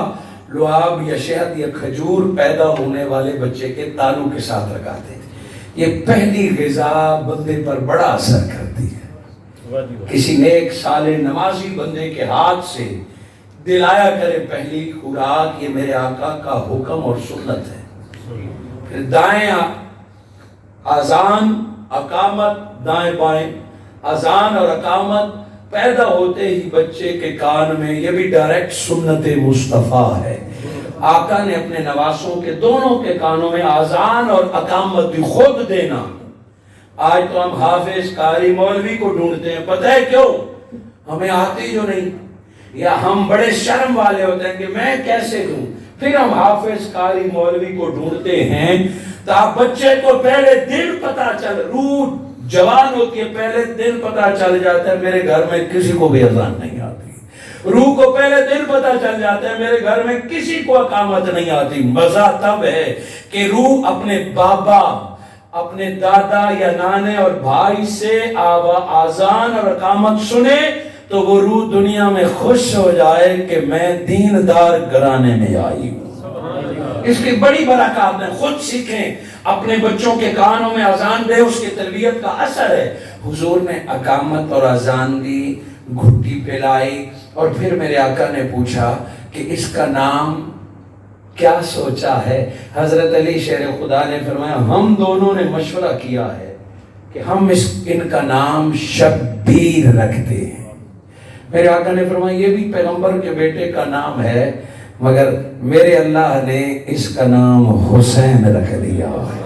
لعاب یا شہد یا کھجور پیدا ہونے والے بچے کے تالو کے ساتھ لگاتے تھے۔ یہ پہلی غذا بندے پر بڑا اثر کرتی ہے۔ کسی نیک صالح نمازی بندے کے ہاتھ سے دلایا کرے پہلی خوراک، یہ میرے آقا کا حکم اور سنت ہے۔ پھر دائیں اذان اقامت، دائیں بائیں اذان اور اقامت پیدا ہوتے ہی بچے کے کان میں، یہ بھی ڈائریکٹ سنت مصطفیٰ ہے۔ آقا نے اپنے نواسوں کے دونوں کے کانوں میں اذان اور اقامت بھی خود دینا۔ آج تو ہم حافظ قاری مولوی کو ڈھونڈتے ہیں، پتہ ہے کیوں؟ ہمیں آتی جو نہیں، یا ہم بڑے شرم والے ہوتے ہیں کہ میں کیسے دوں، پھر ہم حافظ قاری مولوی کو ڈھونڈتے ہیں۔ تاکہ بچے کو پہلے دن پتا چل، روح جوان ہوتی ہے پہلے دن پتا چل جاتا ہے میرے گھر میں کسی کو بھی اذان نہیں آتی، روح کو پہلے دن پتا چل جاتا ہے میرے گھر میں کسی کو اقامت نہیں آتی۔ مزہ تب ہے کہ روح اپنے بابا، اپنے دادا یا نانے اور بھائی سے آذان اور اقامت سنے تو وہ روح دنیا میں خوش ہو جائے کہ میں دیندار گھرانے میں آئی ہوں۔ اس کی بڑی برکات ہے، خود سیکھیں، اپنے بچوں کے کانوں میں اذان دے، اس کی تربیت کا اثر ہے۔ حضور نے اقامت اور اذان دی، گھٹی پلائی، اور پھر میرے آقا نے پوچھا کہ اس کا نام کیا سوچا ہے؟ حضرت علی شیر خدا نے فرمایا ہم دونوں نے مشورہ کیا ہے کہ ہم ان کا نام شبیر رکھتے ہیں۔ میرے آقا نے فرمایا یہ بھی پیغمبر کے بیٹے کا نام ہے، مگر میرے اللہ نے اس کا نام حسین رکھ دیا ہے۔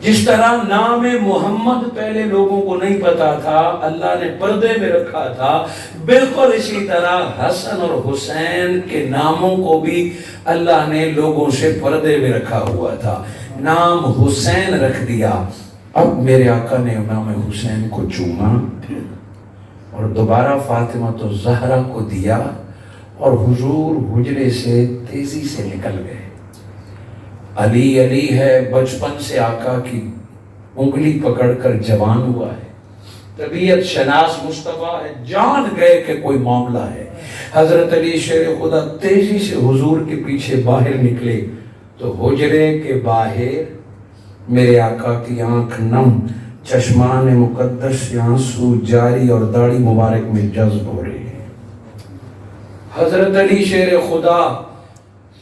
جس طرح نام محمد پہلے لوگوں کو نہیں پتا تھا، اللہ نے پردے میں رکھا تھا، بالکل اسی طرح حسن اور حسین کے ناموں کو بھی اللہ نے لوگوں سے پردے میں رکھا ہوا تھا۔ نام حسین رکھ دیا۔ اب میرے آقا نے امام حسین کو چوما اور دوبارہ فاطمہ الزہرا کو دیا، اور حضور حجرے سے تیزی سے نکل گئے۔ علی علی ہے، بچپن سے آقا کی انگلی پکڑ کر جوان ہوا ہے، طبیعت شناس مصطفیٰ ہے، جان گئے کہ کوئی معاملہ ہے۔ حضرت علی شیر خدا تیزی سے حضور کے پیچھے باہر نکلے تو حجرے کے باہر میرے آقا کی آنکھ نم، چشمان مقدس سے آنسو جاری اور داڑھی مبارک میں جذب ہو رہے ہیں۔ حضرت علی شیر خدا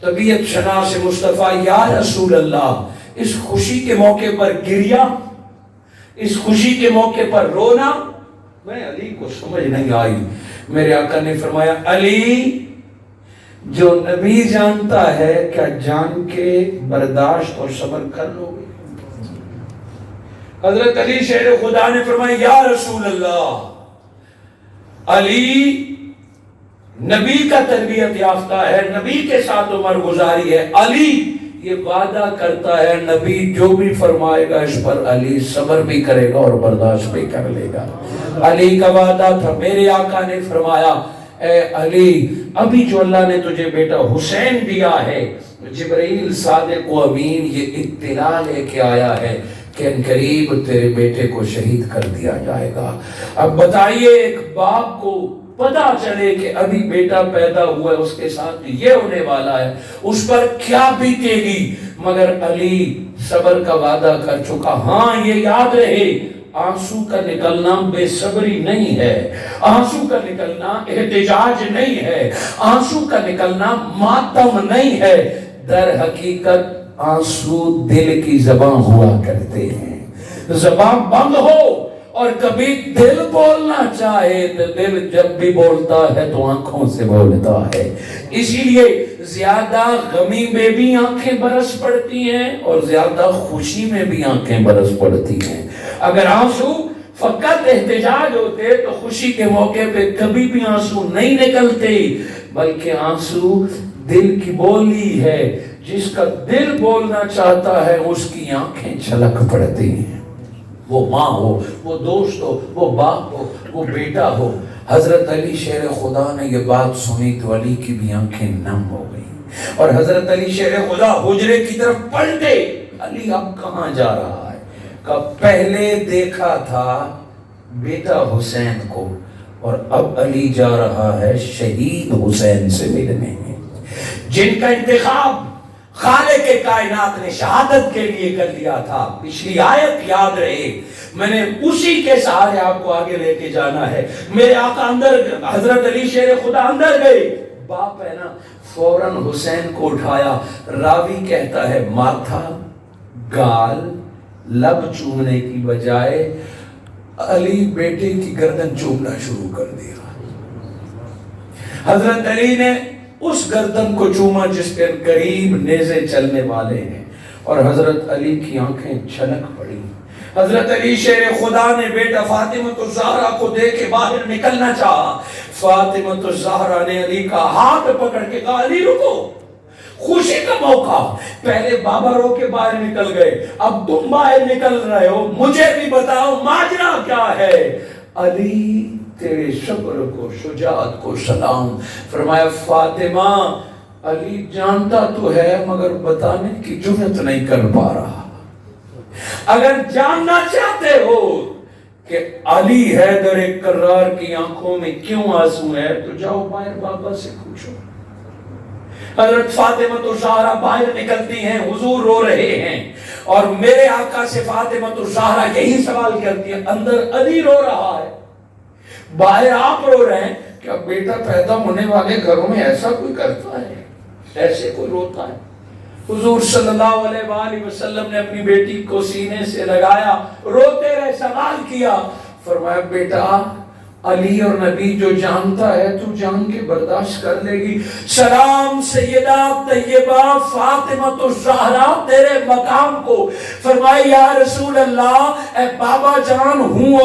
طبیعت شناس مصطفیٰ، یا رسول اللہ، اس خوشی کے موقع پر گریا، اس خوشی کے موقع پر رونا، میں علی کو سمجھ نہیں آئی۔ میرے آقا نے فرمایا علی، جو نبی جانتا ہے کیا جان کے برداشت اور صبر کر لو گے؟ حضرت علی شیر خدا نے فرمایا یا رسول اللہ، علی نبی کا تربیت یافتہ ہے، نبی کے ساتھ عمر گزاری ہے، علی یہ وعدہ کرتا ہے نبی جو بھی فرمائے گا اس پر علی صبر بھی کرے گا اور برداشت بھی کر لے گا۔ علی کا وعدہ تھا۔ میرے آقا نے فرمایا اے علی، ابھی جو اللہ نے تجھے بیٹا حسین دیا ہے، جبرائیل صادق و امین یہ اطلاع لے کے آیا ہے کہ ان قریب تیرے بیٹے کو شہید کر دیا جائے گا۔ اب بتائیے، ایک باپ کو پتا چلے کہ ابھی بیٹا پیدا ہوا ہے، اس کے ساتھ یہ ہونے والا ہے، اس پر کیا بیتے گی؟ مگر علی صبر کا وعدہ کر چکا۔ ہاں یہ یاد رہے، آنسو کا نکلنا بے صبری نہیں ہے، آنسو کا نکلنا احتجاج نہیں ہے، آنسو کا نکلنا ماتم نہیں ہے، در حقیقت آنسو دل کی زبان ہوا کرتے ہیں۔ زبان بند ہو اور کبھی دل بولنا چاہے تو دل جب بھی بولتا ہے تو آنکھوں سے بولتا ہے۔ اسی لیے زیادہ غمی میں بھی آنکھیں برس پڑتی ہیں اور زیادہ خوشی میں بھی آنکھیں برس پڑتی ہیں۔ اگر آنسو فقط احتجاج ہوتے تو خوشی کے موقع پہ کبھی بھی آنسو نہیں نکلتے، بلکہ آنسو دل کی بولی ہے۔ جس کا دل بولنا چاہتا ہے اس کی آنکھیں چھلک پڑتی ہیں، وہ ماں ہو، وہ دوست ہو، وہ باپ ہو، وہ بیٹا ہو۔ حضرت علی شیر خدا نے یہ بات سنی تو علی کی بھی آنکھیں نم ہو گئی اور حضرت علی شیر خدا حجرے کی طرف پلٹے۔ علی اب کہاں جا رہا ہے؟ کہ پہلے دیکھا تھا بیٹا حسین کو اور اب علی جا رہا ہے شہید حسین سے ملنے، جن کا انتخاب خالق کائنات نے شہادت کے لیے کر دیا تھا۔ پچھلی آیت یاد رہے، میں نے اسی کے سہارے آپ کو آگے لے کے جانا ہے۔ میرے آقا اندر، حضرت علی شیر خدا اندر گئے، باپ ہے نا، فوراً حسین کو اٹھایا۔ راوی کہتا ہے ماتھا، گال، لب چومنے کی بجائے علی بیٹے کی گردن چومنا شروع کر دیا۔ حضرت علی نے اس گردن کو چوما جس کے قریب نیزے چلنے والے ہیں اور حضرت علی کی آنکھیں چھلک پڑی۔ حضرت علی شیر خدا نے بیٹا فاطمہ الزہرا کو دے کے باہر نکلنا چاہا۔ فاطمہ الزہرا نے علی کا ہاتھ پکڑ کے کہا علی رکو، خوشی کا موقع، پہلے بابا رو کے باہر نکل گئے، اب تم باہر نکل رہے ہو، مجھے بھی بتاؤ ماجرا کیا ہے؟ علی تیرے صبر کو، شجاعت کو سلام۔ فرمایا فاطمہ، علی جانتا تو ہے مگر بتانے کی جرات نہیں کر پا رہا۔ اگر جاننا چاہتے ہو کہ علی حیدر کرار کی آنکھوں میں کیوں آنسو ہے تو جاؤ باہر بابا سے پوچھو۔ حضرت فاطمہ الزہرا باہر نکلتی ہیں، حضور رو رہے ہیں اور میرے آقا سے فاطمہ الزہرا یہی سوال کرتی ہے، اندر علی رو رہا ہے، باہر آپ رو رہے ہیں، کیا بیٹا پیدا ہونے والے گھروں میں ایسا کوئی کرتا ہے، ایسے کوئی روتا ہے؟ حضور صلی اللہ علیہ وآلہ وسلم نے اپنی بیٹی کو سینے سے لگایا، روتے رہے، سوال کیا، فرمایا بیٹا علی اور نبی جو جانتا ہے تو جان کے برداشت کر لے گی۔ سلام سیدہ طیبہ فاطمہ الزہرا تیرے مقام کو۔ فرمایا یا رسول اللہ، اے بابا جان ہوں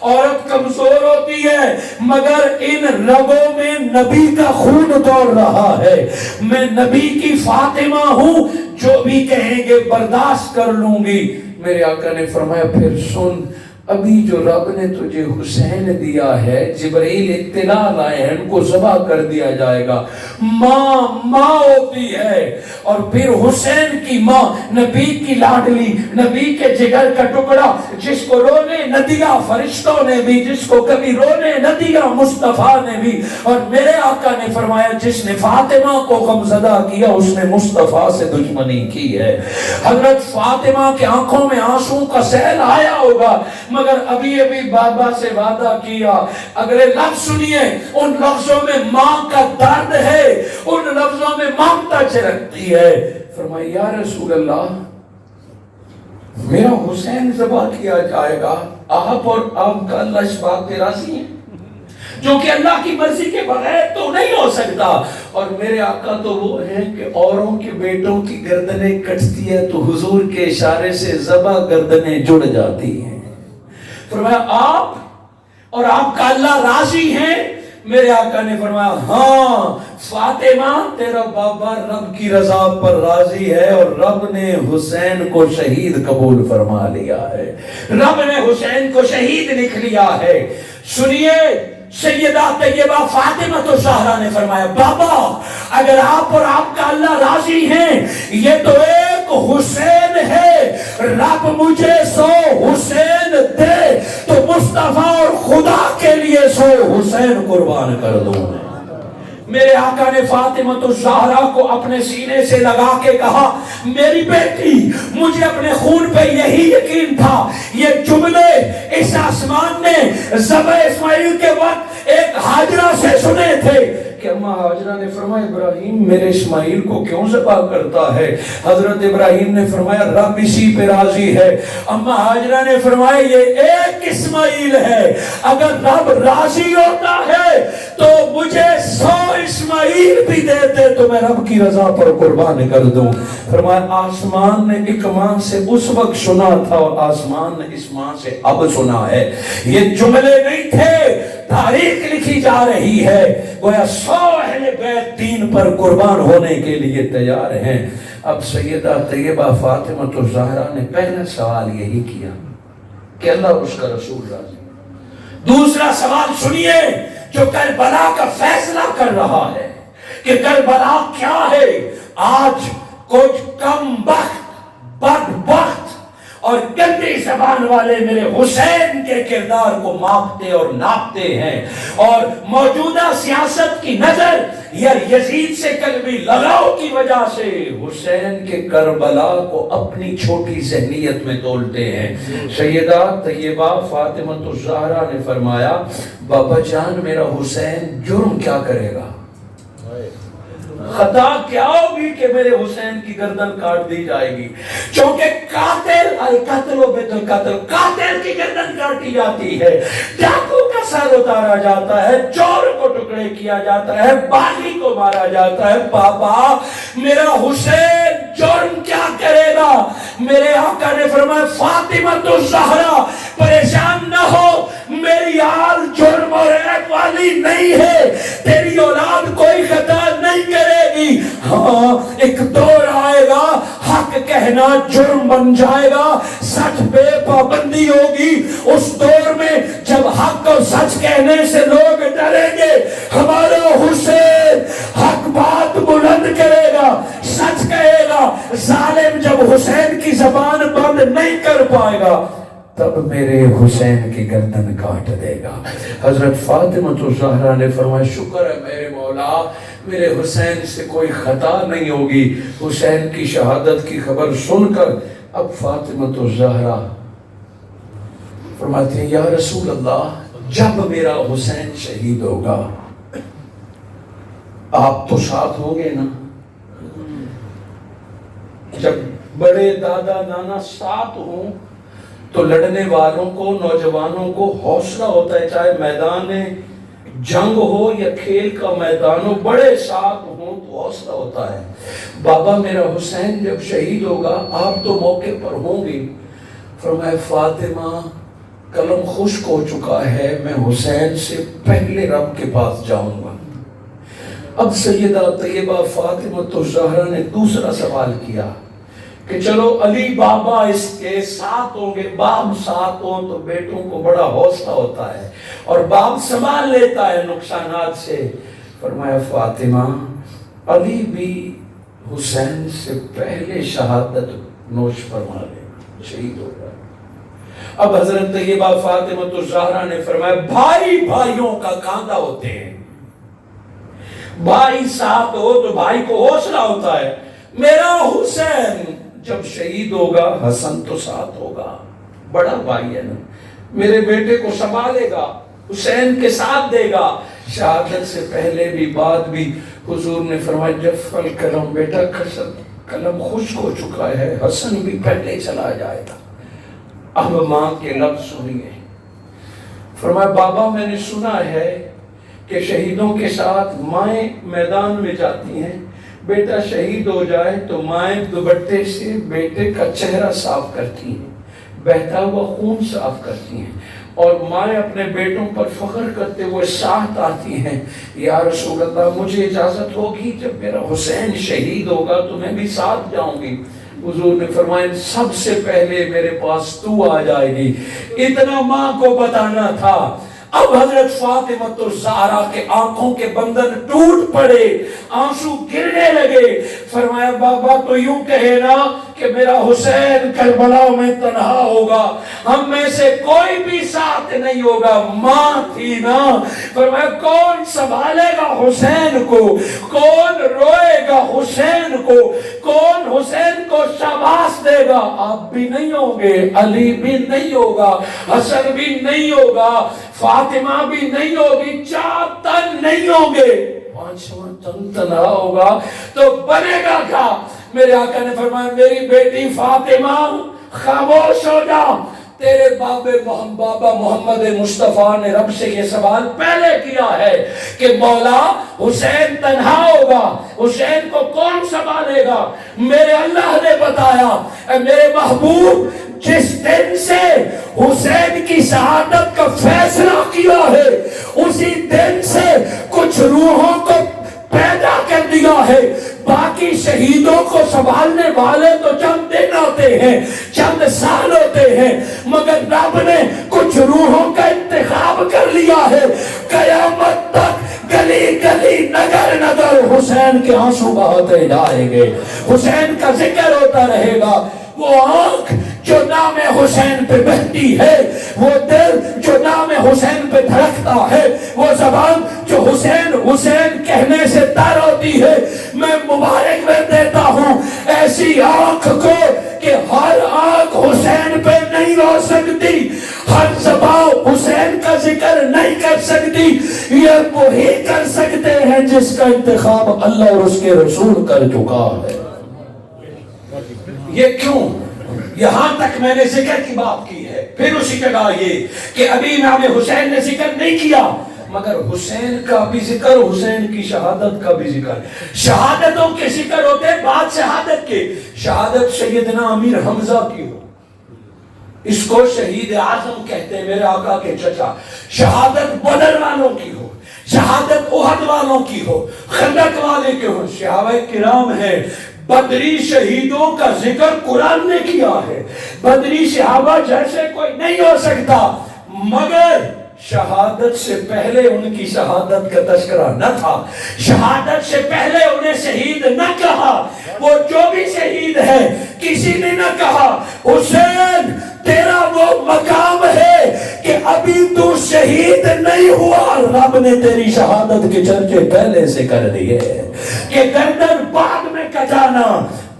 عورت کمزور ہوتی ہے مگر ان رگوں میں نبی کا خون دوڑ رہا ہے، میں نبی کی فاطمہ ہوں، جو بھی کہیں گے برداشت کر لوں گی۔ میرے آقا نے فرمایا پھر سن، ابھی جو رب نے تجھے حسین دیا ہے، جبرائیل اطلاع لائے ہیں ان کو ذبح کر دیا جائے گا۔ ماں ہوتی ہے، اور پھر حسین کی ماں نبی کی لاڈلی، نبی کے جگر کا ٹکڑا، جس کو رونے نہ دیا فرشتوں نے بھی، جس کو کبھی رونے نہ دیا مصطفیٰ نے بھی، اور میرے آقا نے فرمایا جس نے فاطمہ کو غمزدہ کیا اس نے مصطفیٰ سے دشمنی کی ہے۔ حضرت فاطمہ کے آنکھوں میں آنسوں کا سیل آیا ہوگا، مگر ابھی بابا سے وعدہ کیا۔ اگلے لفظ سنیے، ان لفظوں میں ماں کا درد ہے، ان لفظوں میں ممتا چھلکتی ہے۔ فرمایا یا رسول اللہ، میرا حسین ذبح کیا جائے گا، آپ اور آپ کا اللہ اس بات پہ راضی ہیں؟ جو کہ اللہ کی مرضی کے بغیر تو نہیں ہو سکتا۔ اور میرے آقا تو وہ ہیں کہ اوروں کے بیٹوں کی گردنیں کٹتی ہے تو حضور کے اشارے سے ذبح گردنیں جڑ جاتی ہیں۔ فرمایا آپ اور آپ کا اللہ راضی ہیں؟ میرے آقا نے فرمایا ہاں فاطمہ، تیرا بابا رب کی رضا پر راضی ہے، اور رب نے حسین کو شہید قبول فرما لیا ہے، رب نے حسین کو شہید لکھ لیا ہے۔ سنیے، سیدہ طیبہ فاطمہ تو زہرا نے فرمایا بابا اگر آپ اور آپ کا اللہ راضی ہیں، یہ تو ایک حسین ہے، رب مجھے 100 حسین دے تو مصطفیٰ اور خدا کے لیے 100 حسین قربان کر دوں۔ میرے آقا نے فاطمہ الزہرا کو اپنے سینے سے لگا کے کہا میری بیٹی، مجھے اپنے خون پہ یہی یقین تھا۔ یہ جملے اس آسمان نے ذبح اسماعیل کے وقت ایک حاجرہ سے سنے تھے کہ اماں حاجرہ نے فرمایا ابراہیم میرے اسماعیل کو کیوں ذبح کرتا ہے؟ حضرت ابراہیم نے فرمایا رب اسی پہ راضی ہے۔ اماں حاجرہ نے فرمایا یہ ایک اسماعیل ہے، اگر رب راضی ہوتا ہے تو مجھے 100 اسماعیل بھی دیتے تو میں رب کی رضا پر قربان کر دوں۔ فرمایا آسمان نے ایک ماں سے اس وقت سنا تھا اور آسمان نے اس ماں سے اب سنا ہے۔ یہ جملے نہیں تھے، تاریخ لکھی جا رہی ہے، گویا 100 اہل بیت دین پر قربان ہونے کے لیے تیار ہیں۔ اب سیدہ طیبہ فاطمہ الزہرا نے پہلا سوال یہی کیا کہ اللہ اس کا رسول راضی۔ دوسرا سوال سنیے جو کربلا کا فیصلہ کر رہا ہے کہ کربلا کیا ہے۔ آج کچھ کم بخت، بدبخت اور گندی زبان والے میرے حسین کے کردار کو ماپتے اور ناپتے ہیں، اور موجودہ سیاست کی نظر یا یزید سے قلبی لگاؤ کی وجہ سے حسین کے کربلا کو اپنی چھوٹی ذہنیت میں تولتے ہیں۔ سیدہ طیبہ فاطمہ الزہرا نے فرمایا بابا جان میرا حسین جرم کیا کرے گا، خطا کیا ہوگی کہ میرے حسین کی گردن کاٹ دی جائے گی؟ چونکہ قاتل القتل و بیت القتل، قاتل کی گردن کاٹی جاتی ہے، ڈاکو کا سر اتارا جاتا ہے، چور کو ٹکڑے کیا جاتا ہے، باغی کو مارا جاتا ہے۔ بابا میرا حسین جرم کیا کرے گا؟ میرے آقا نے فرمایا فاطمہ الزہرا پریشان نہ ہو، میری آل جرم اور عیب والی نہیں ہے، تیری اولاد کوئی خطا نہیں کرے گی۔ ہاں ایک دور آئے گا حق کہنا جرم بن جائے گا، سچ پہ پابندی ہوگی۔ اس دور میں جب حق اور سچ کہنے سے لوگ ڈریں گے، ہمارا حسین حق بات بلند کرے گا، سچ کہے گا، ظالم جب حسین کی زبان بند نہیں کر پائے گا تب میرے حسین کی گردن کاٹ دے گا۔ حضرت فاطمہ الزہرا نے فرمایا شکر ہے میرے مولا، میرے حسین سے کوئی خطا نہیں ہوگی۔ حسین کی شہادت کی خبر سن کر اب فاطمہ الزہرا فرماتی ہیں یا رسول اللہ جب میرا حسین شہید ہوگا آپ تو ساتھ ہوں گے نا؟ جب بڑے دادا نانا ساتھ ہوں تو لڑنے والوں کو، نوجوانوں کو حوصلہ ہوتا ہے، چاہے میدان جنگ ہو یا کھیل کا میدان ہو، بڑے ساتھ ہوں تو حوصلہ ہوتا ہے۔ بابا میرا حسین جب شہید ہوگا آپ تو موقع پر ہوں گے۔ فرمایا فاطمہ قلم خشک ہو چکا ہے، میں حسین سے پہلے رب کے پاس جاؤں گا۔ اب سیدہ طیبہ فاطمہ الزہرا نے دوسرا سوال کیا کہ چلو علی بابا اس کے ساتھ ہوں گے، باپ ساتھ ہوں تو بیٹوں کو بڑا حوصلہ ہوتا ہے اور باپ سنبھال لیتا ہے نقصانات سے۔ فرمایا فاطمہ علی بھی حسین سے پہلے شہادت نوش فرما لے، شہید ہو جائے۔ اب حضرت طیبہ فاطمہ الزہرا نے فرمایا بھائی بھائیوں کا کاندھا ہوتے ہیں، بھائی ساتھ ہو تو بھائی کو حوصلہ ہوتا ہے۔ میرا حسین جب شہید ہوگا حسن تو ساتھ ہوگا، بڑا بھائی ہے نا، میرے بیٹے کو سنبھالے گا، حسین کے ساتھ دے گا۔ شہادت سے پہلے بھی بعد بھی حضور نے فرمایا جف القلم، بیٹا قلم خشک ہو چکا ہے، حسن بھی پہلے چلا جائے گا۔ اب ماں کے لفظ سنیے، فرمایا بابا میں نے سنا ہے کہ شہیدوں کے ساتھ مائیں میدان میں جاتی ہیں، بیٹا شہید ہو جائے تو مائیں دوپٹے سے بیٹے کا چہرہ صاف کرتی ہیں، بہتا ہوا خون صاف کرتی ہیں، اور مائیں اپنے بیٹوں پر فخر کرتے ہوئے ساتھ آتی ہیں، یا رسول اللہ مجھے اجازت ہوگی جب میرا حسین شہید ہوگا تو میں بھی ساتھ جاؤں گی؟ حضور نے فرمایا سب سے پہلے میرے پاس تو آ جائے گی۔ اتنا ماں کو بتانا تھا۔ اب حضرت فاطمہ الزہرا کے آنکھوں کے بندن ٹوٹ پڑے، آنسو گرنے لگے۔ فرمایا بابا تو یوں کہے نا کہ میرا حسین کربلا میں تنہا ہوگا، ہم میں سے کوئی بھی ساتھ نہیں ہوگا، ماں تھی نا۔ فرمایا کون سنبھالے گا حسین کو، کون روئے گا حسین کو، کون حسین کو شاباش دے گا؟ آپ بھی نہیں ہوں گے، علی بھی نہیں ہوگا، حسن بھی نہیں ہوگا، فاطمہ بھی نہیں ہوگی، 4 تن نہیں ہوں گے، 5واں تن تنہا ہوگا تو بنے گا کیا؟ میرے آقا نے فرمایا میری بیٹی فاطمہ خاموش ہو جا، تیرے بابا محمد مصطفیٰ نے رب سے یہ سوال پہلے کیا ہے کہ مولا حسین تنہا ہوگا، حسین کو کون سنبھالے گا؟ میرے اللہ نے بتایا اے میرے محبوب جس دن سے حسین کی شہادت کا فیصلہ کیا ہے اسی دن سے کچھ روحوں کو پیدا کر دیا ہے، باقی شہیدوں کو سنبھالنے والے تو چند دن ہوتے ہیں، چند سال ہوتے ہیں، مگر رب نے کچھ روحوں کا انتخاب کر لیا ہے، قیامت تک گلی گلی نگر نگر حسین کے آنسو بہاتے جائیں گے، حسین کا ذکر ہوتا رہے گا۔ وہ آنکھ جو نام حسین پہ بہتی ہے، وہ دل جو نام حسین پہ دھڑکتا ہے، وہ زبان جو حسین حسین کہنے سے تر ہوتی ہے، میں مبارک میں دیتا ہوں ایسی آنکھ کو کہ ہر آنکھ حسین پہ نہیں رو سکتی، ہر زبان حسین کا ذکر نہیں کر سکتی، یہ وہی کر سکتے ہیں جس کا انتخاب اللہ اور اس کے رسول کر چکا ہے۔ یہ کیوں؟ یہاں تک میں نے ذکر کی بات کی ہے، پھر اسی جگہ یہ کہ ابھی امام حسین نے ذکر نہیں کیا، مگر حسین کا بھی ذکر، حسین کی شہادت کا بھی ذکر۔ شہادتوں کے ذکر ہوتے ہیں بعد شہادت کے۔ شہادت سیدنا امیر حمزہ کی ہو، اس کو شہید اعظم کہتے ہیں، میرے آقا کے چچا۔ شہادت بدر والوں کی ہو، شہادت احد والوں کی ہو، خندق والے کے ہو، صحابہ کرام ہیں۔ بدری شہیدوں کا ذکر قرآن نے کیا ہے، بدری صحابہ جیسے کوئی نہیں ہو سکتا، مگر شہادت سے پہلے ان کی شہادت کا تذکرہ نہ تھا، شہادت سے پہلے انہیں شہید نہ کہا۔ وہ جو بھی شہید ہے کسی نے نہ کہا حسین تیرا وہ مقام ہے کہ ابھی تو شہید نہیں ہوا، رب نے تیری شہادت کے چرچے پہلے سے کر دیے کہ گردن بعد میں کٹانا،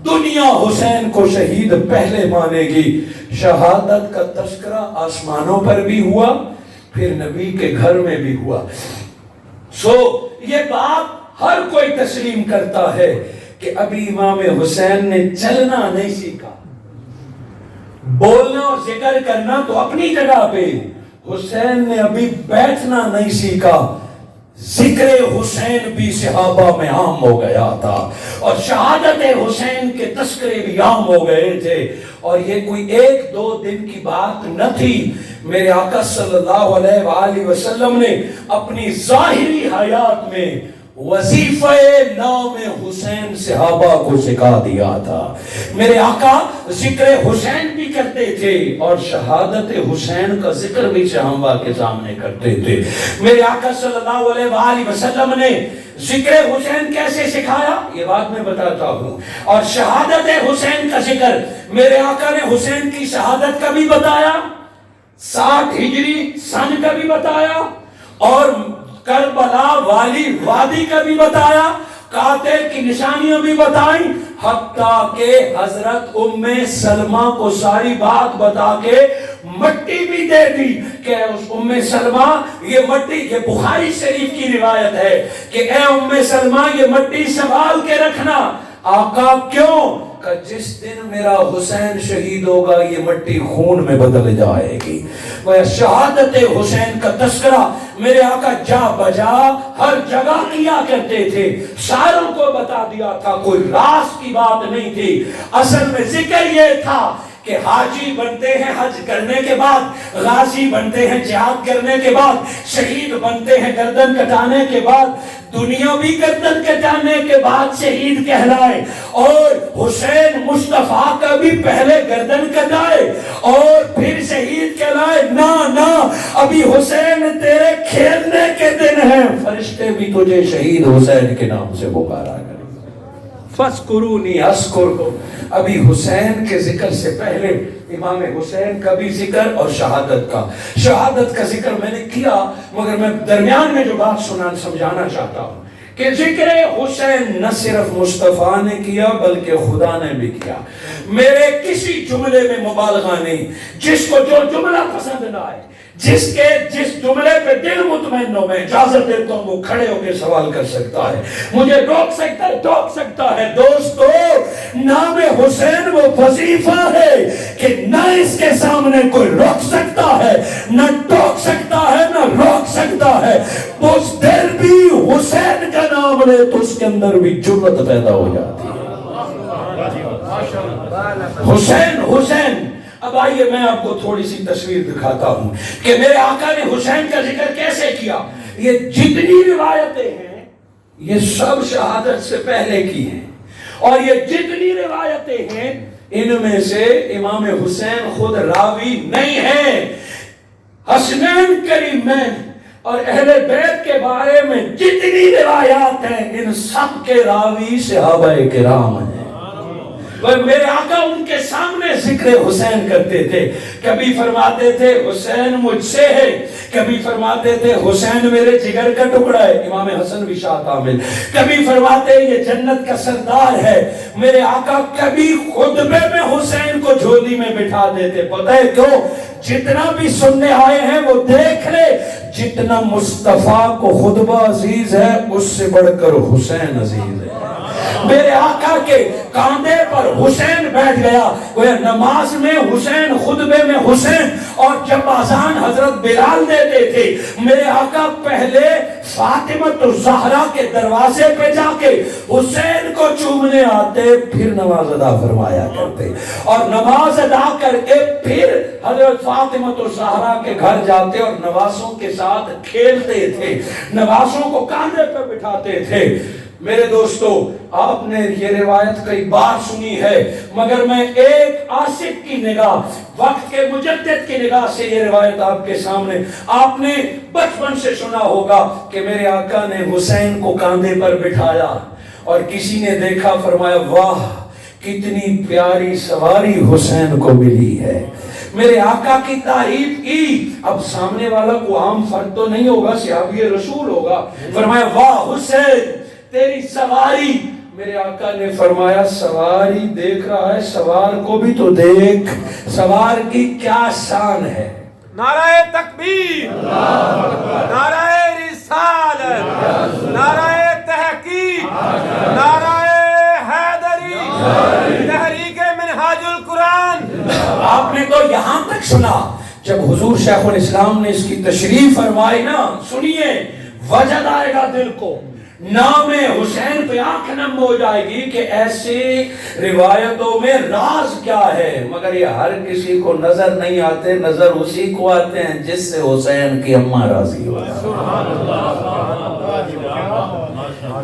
دنیا حسین کو شہید پہلے مانے گی۔ شہادت کا تذکرہ آسمانوں پر بھی ہوا، پھر نبی کے گھر میں بھی ہوا۔ یہ بات ہر کوئی تسلیم کرتا ہے کہ ابھی امام حسین نے چلنا نہیں سیکھا، بولنا اور ذکر کرنا تو اپنی جگہ پہ، حسین نے ابھی بیٹھنا نہیں سیکھا۔ ذکر حسین بھی صحابہ میں عام ہو گیا تھا اور شہادت حسین کے تذکرے بھی عام ہو گئے تھے، اور یہ کوئی 1-2 دن کی بات نہ تھی۔ میرے آقا صلی اللہ علیہ وآلہ وسلم نے اپنی ظاہری حیات میں وظیفہ نام حسین صحابہ کو سکھا دیا تھا۔ میرے آقا ذکر حسین بھی کرتے تھے اور شہادت حسین کا ذکر بھی صحابہ کے سامنے کرتے تھے۔ میرے آقا صلی اللہ علیہ وآلہ وسلم نے ذکر حسین کیسے سکھایا یہ بات میں بتاتا ہوں، اور شہادت حسین کا ذکر میرے آقا نے حسین کی شہادت کا بھی بتایا، 60 ہجری سن کا بھی بتایا، اور کربلا والی وادی کا بھی بتایا، قاتل کی نشانیاں بھی بتائیں، حتیٰ کہ حضرت ام سلمہ کو ساری بات بتا کے مٹی بھی دے دی کہ اس ام سلمہ یہ مٹی، یہ بخاری شریف کی روایت ہے کہ اے ام سلمہ یہ مٹی سنبھال کے رکھنا۔ آقا کیوں؟ کہ جس دن میرا حسین شہید ہوگا یہ مٹی خون میں بدل جائے گی۔ وہ شہادت حسین کا تذکرہ میرے آقا جا بجا ہر جگہ کیا کرتے تھے، ساروں کو بتا دیا تھا، کوئی راز کی بات نہیں تھی۔ اصل میں ذکر یہ تھا کہ حاجی بنتے ہیں حج کرنے کے بعد، غازی بنتے ہیں جہاد کرنے کے بعد، شہید بنتے ہیں گردن کٹانے کے بعد، دنیا بھی گردن کٹانے کے بعد شہید کہلائے، اور حسین مصطفیٰ کا بھی پہلے گردن کٹائے اور پھر شہید کہلائے۔ نا نا، ابھی حسین تیرے کھیلنے کے دن ہیں، فرشتے بھی تجھے شہید حسین کے نام سے پکارا کریں۔ فَاذْكُرُونِي أَذْكُرْكُمْ، ابھی حسین کے ذکر سے پہلے امام حسین کا بھی ذکر اور شہادت کا ذکر میں نے کیا، مگر میں درمیان میں جو بات سمجھانا چاہتا ہوں کہ ذکر حسین نہ صرف مصطفیٰ نے کیا بلکہ خدا نے بھی کیا۔ میرے کسی جملے میں مبالغہ نہیں، جس کو جو جملہ پسند نہ آئے، جس جملے پہ دل مطمئن ہو، میں اجازت دیتا ہوں وہ کھڑے ہو کے سوال کر سکتا ہے، مجھے ٹوک سکتا ہے۔ دوستو، نام حسین وہ وظیفہ ہے کہ نہ اس کے سامنے کوئی روک سکتا ہے، نہ ٹوک سکتا ہے، نہ روک سکتا ہے۔ اس دل بھی حسین کا نام لے تو اس کے اندر بھی جرأت پیدا ہو جاتی ہے۔ حسین اب آئیے میں آپ کو تھوڑی سی تصویر دکھاتا ہوں کہ میرے آقا نے حسین کا ذکر کیسے کیا۔ یہ جتنی روایتیں ہیں یہ سب شہادت سے پہلے کی ہیں، اور یہ جتنی روایتیں ہیں ان میں سے امام حسین خود راوی نہیں ہیں۔ حسنین کریمین اور اہل بیت کے بارے میں جتنی روایات ہیں ان سب کے راوی صحابہ کرام ہیں۔ میرے آقا ان کے سامنے ذکر حسین کرتے تھے، کبھی فرماتے تھے حسین مجھ سے ہے، کبھی فرماتے تھے حسین میرے جگر کا ٹکڑا ہے، امام حسن بھی شاہ کامل، کبھی فرماتے یہ جنت کا سردار ہے۔ میرے آقا کبھی خطبے میں حسین کو جھولی میں بٹھا دیتے، پتہ ہے کیوں؟ جتنا بھی سننے آئے ہیں وہ دیکھ لے، جتنا مصطفیٰ کو خطبہ عزیز ہے اس سے بڑھ کر حسین عزیز ہے۔ میرے آقا کے کاندھے پر حسین بیٹھ گیا، وہ نماز میں حسین، خطبے میں حسین، اور جب اذان حضرت بلال دیتے تھے میرے آقا پہلے فاطمہ الزہرا کے دروازے پہ جا کے حسین کو چومنے آتے، پھر نماز ادا فرمایا کرتے، اور نماز ادا کر کے پھر حضرت فاطمہ الزہرا کے گھر جاتے اور نوازوں کے ساتھ کھیلتے تھے، نوازوں کو کاندھے پر بٹھاتے تھے۔ میرے دوستو، آپ نے یہ روایت کئی بار سنی ہے، مگر میں ایک عاشق کی نگاہ، وقت کے مجدد کی نگاہ سے یہ روایت آپ کے سامنے، آپ نے بچپن سے سنا ہوگا کہ میرے آقا نے حسین کو کاندھے پر بٹھایا اور کسی نے دیکھا، فرمایا واہ کتنی پیاری سواری حسین کو ملی ہے۔ میرے آقا کی تعریف کی، اب سامنے والا کو عام فرد تو نہیں ہوگا، صحابی رسول ہوگا، فرمایا واہ حسین تیری سواری۔ میرے آقا نے فرمایا سواری دیکھ رہا ہے، سوار کو بھی تو دیکھ، سوار کی کیا شان ہے۔ نعرہ تکبیر، نعرہ رسالت، نعرہ تحقیق، نعرہ حیدری، تحریک منہاج القرآن۔ آپ نے تو یہاں تک سنا، جب حضور شیخ الاسلام نے اس کی تشریح فرمائی نا، سنیے وجد آئے گا دل کو، نام حسین پہ آنکھ نم ہو جائے گی کہ ایسی روایتوں میں راز کیا ہے، مگر یہ ہر کسی کو نظر نہیں آتے، نظر اسی کو آتے ہیں جس سے حسین کی اماں راضی ہو۔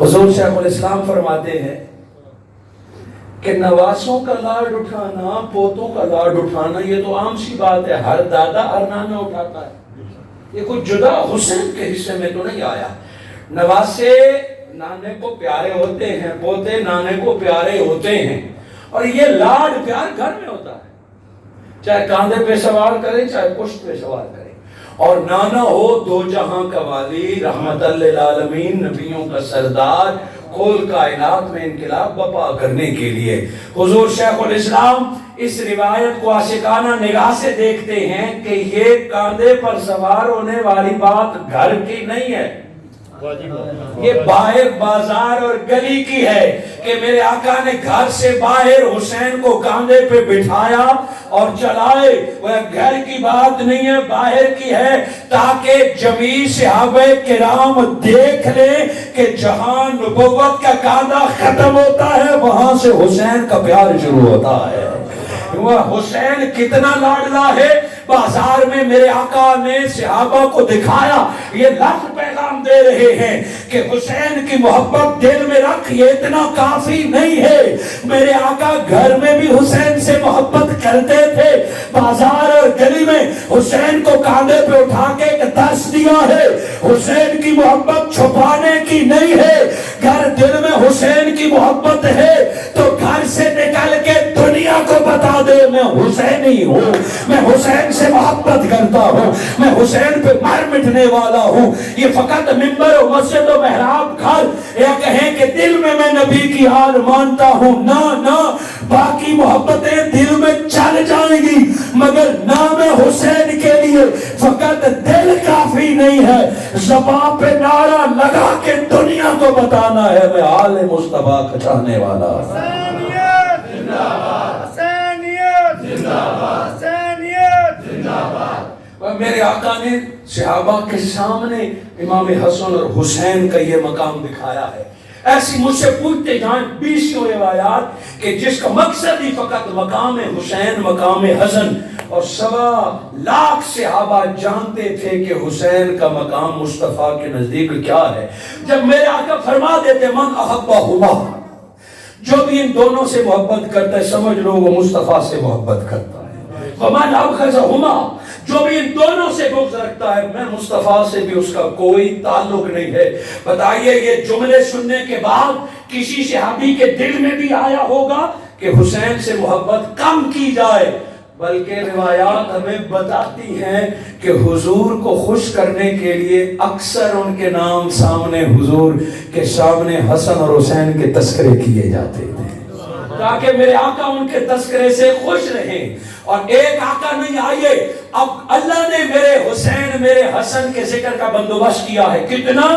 حضور شیخ الاسلام فرماتے ہیں کہ نواسوں کا لاڈ اٹھانا، پوتوں کا لاڈ اٹھانا یہ تو عام سی بات ہے، ہر دادا ہر نانا اٹھاتا ہے، یہ کوئی جدا حسین کے حصے میں تو نہیں آیا۔ نواسے نانے کو پیارے ہوتے ہیں، پوتے نانے کو پیارے ہوتے ہیں، اور یہ لاڈ پیار گھر میں ہوتا ہے، چاہے کاندھے پہ سوار کرے چاہے پشت پہ سوار کرے۔ اور نانا ہو دو جہاں کا والی، رحمت للعالمین، نبیوں کا سردار، کل کائنات میں انقلاب بپا کرنے کے لیے۔ حضور شیخ الاسلام اس روایت کو عاشقانہ نگاہ سے دیکھتے ہیں کہ یہ کاندھے پر سوار ہونے والی بات گھر کی نہیں ہے، یہ باہر بازار اور گلی کی ہے، کہ میرے آقا نے گھر سے باہر حسین کو کاندھے پہ بٹھایا اور چلائے۔ وہ گھر کی بات نہیں ہے، باہر کی ہے، تاکہ جمیع صحابہ کرام دیکھ لیں کہ جہاں نبوت کا کاندھا ختم ہوتا ہے وہاں سے حسین کا پیار شروع ہوتا ہے۔ وہ حسین کتنا لاڈلا ہے، بازار میں میرے آقا نے صحابہ کو دکھایا، یہ لفظ پیغام دے رہے ہیں کہ حسین کی محبت دل میں رکھ، یہ اتنا کافی نہیں ہے۔ میرے آقا گھر میں بھی حسین سے محبت کرتے تھے، بازار اور گلی میں حسین کو کاندھے پہ اٹھا کے ایک درس دیا ہے۔ حسین کی محبت چھپانے کی نہیں ہے، گھر دل میں حسین کی محبت ہے تو گھر سے نکل کے دنیا کو بتا دے میں حسینی ہوں، میں حسین سے محبت کرتا ہوں، میں حسین پہ مر مٹنے والا ہوں۔ یہ فقط منبر و مسجد و محراب گھر یا کہیں کہ دل میں نبی کی حال مانتا ہوں، نہ باقی محبتیں دل میں چل جائیں گی، مگر نام حسین کے لیے فقط دل کافی نہیں ہے، زبان پہ نعرہ لگا کے دنیا کو بتانا ہے میں آل مصطفیٰ کا چاہنے والا۔ حسینیت زندہ باد، حسینیت زندہ باد، حسینیت زندہ باد۔ میرے آقا نے صحابہ کے سامنے امام حسن اور حسین کا یہ مقام دکھایا ہے۔ ایسی مجھ سے پوچھتے جائیں 20 روایات کہ جس کا مقصد ہی فقط مقام حسین، مقام حسن، اور 1.25 لاکھ صحابہ جانتے تھے کہ حسین کا مقام مصطفیٰ کے نزدیک کیا ہے۔ جب میرے آقا فرما دیتے من احبہما، جو بھی ان دونوں سے محبت کرتا ہے سمجھ لو وہ مصطفیٰ سے محبت کرتا ہے، ومن ابغضہما، جو بھی ان دونوں سے بغض رکھتا ہے میں مصطفیٰ سے بھی اس کا کوئی تعلق نہیں ہے۔ بتائیے یہ جملے سننے کے بعد کسی صحابی کے دل میں بھی آیا ہوگا کہ حسین سے محبت کم کی جائے؟ بلکہ روایات ہمیں بتاتی ہیں کہ حضور کو خوش کرنے کے لیے اکثر ان کے نام سامنے، حضور کے سامنے حسن اور حسین کے تذکرے کیے جاتے تھے تاکہ میرے آقا ان کے تذکرے سے خوش رہیں۔ اور ایک آقا نہیں، آئیے اب اللہ نے میرے حسین میرے حسن کے ذکر کا بندوبست کیا ہے۔ کتنا؟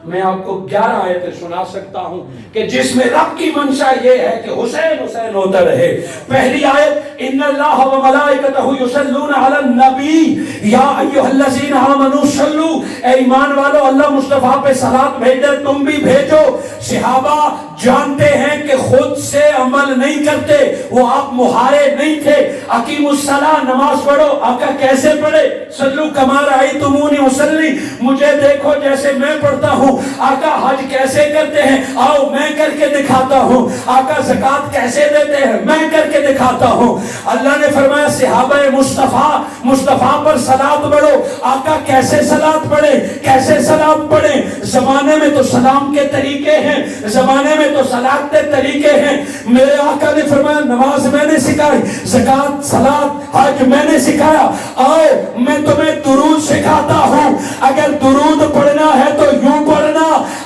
میں آپ کو 11 آیتیں سنا سکتا ہوں کہ جس میں رب کی منشا یہ ہے کہ حسین حسین ہوتا رہے۔ پہلی آیت ان اللہ و ملائکتہ یصلون علی النبی یا ایھا الذین آمنوا صلوا، اے ایمان والو اللہ مصطفیٰ پہ صلاۃ بھیجے، تم بھی بھیجو۔ صحابہ جانتے ہیں کہ خود سے عمل نہیں کرتے، وہ آپ مہارے نہیں تھے۔ اقیموا الصلاۃ، نماز پڑھو۔ آقا کیسے پڑھے؟ صلوا کما رأیتمونی اصلی، مجھے دیکھو جیسے میں پڑھتا ہوں۔ آقا حج کیسے کرتے ہیں؟ آؤ میں کر کے دکھاتا ہوں۔ آقا زکوٰۃ کیسے دیتے ہیں؟ میں کر کے دکھاتا ہوں۔ اللہ نے فرمایا صحابہ مصطفیٰ پر صلاۃ پڑھو۔ آقا کیسے صلاۃ پڑھے؟ کیسے سلام پڑھے؟ زمانے میں تو سلام کے طریقے ہیں، زمانے میں تو صلاۃ کے طریقے ہیں۔ میرے آقا نے فرمایا نماز میں نے سکھائی، زکوٰۃ، صلاۃ، حج میں نے سکھایا، آؤ میں تمہیں درود سکھاتا ہوں۔ اگر درود پڑھنا ہے تو یوں پڑھنا،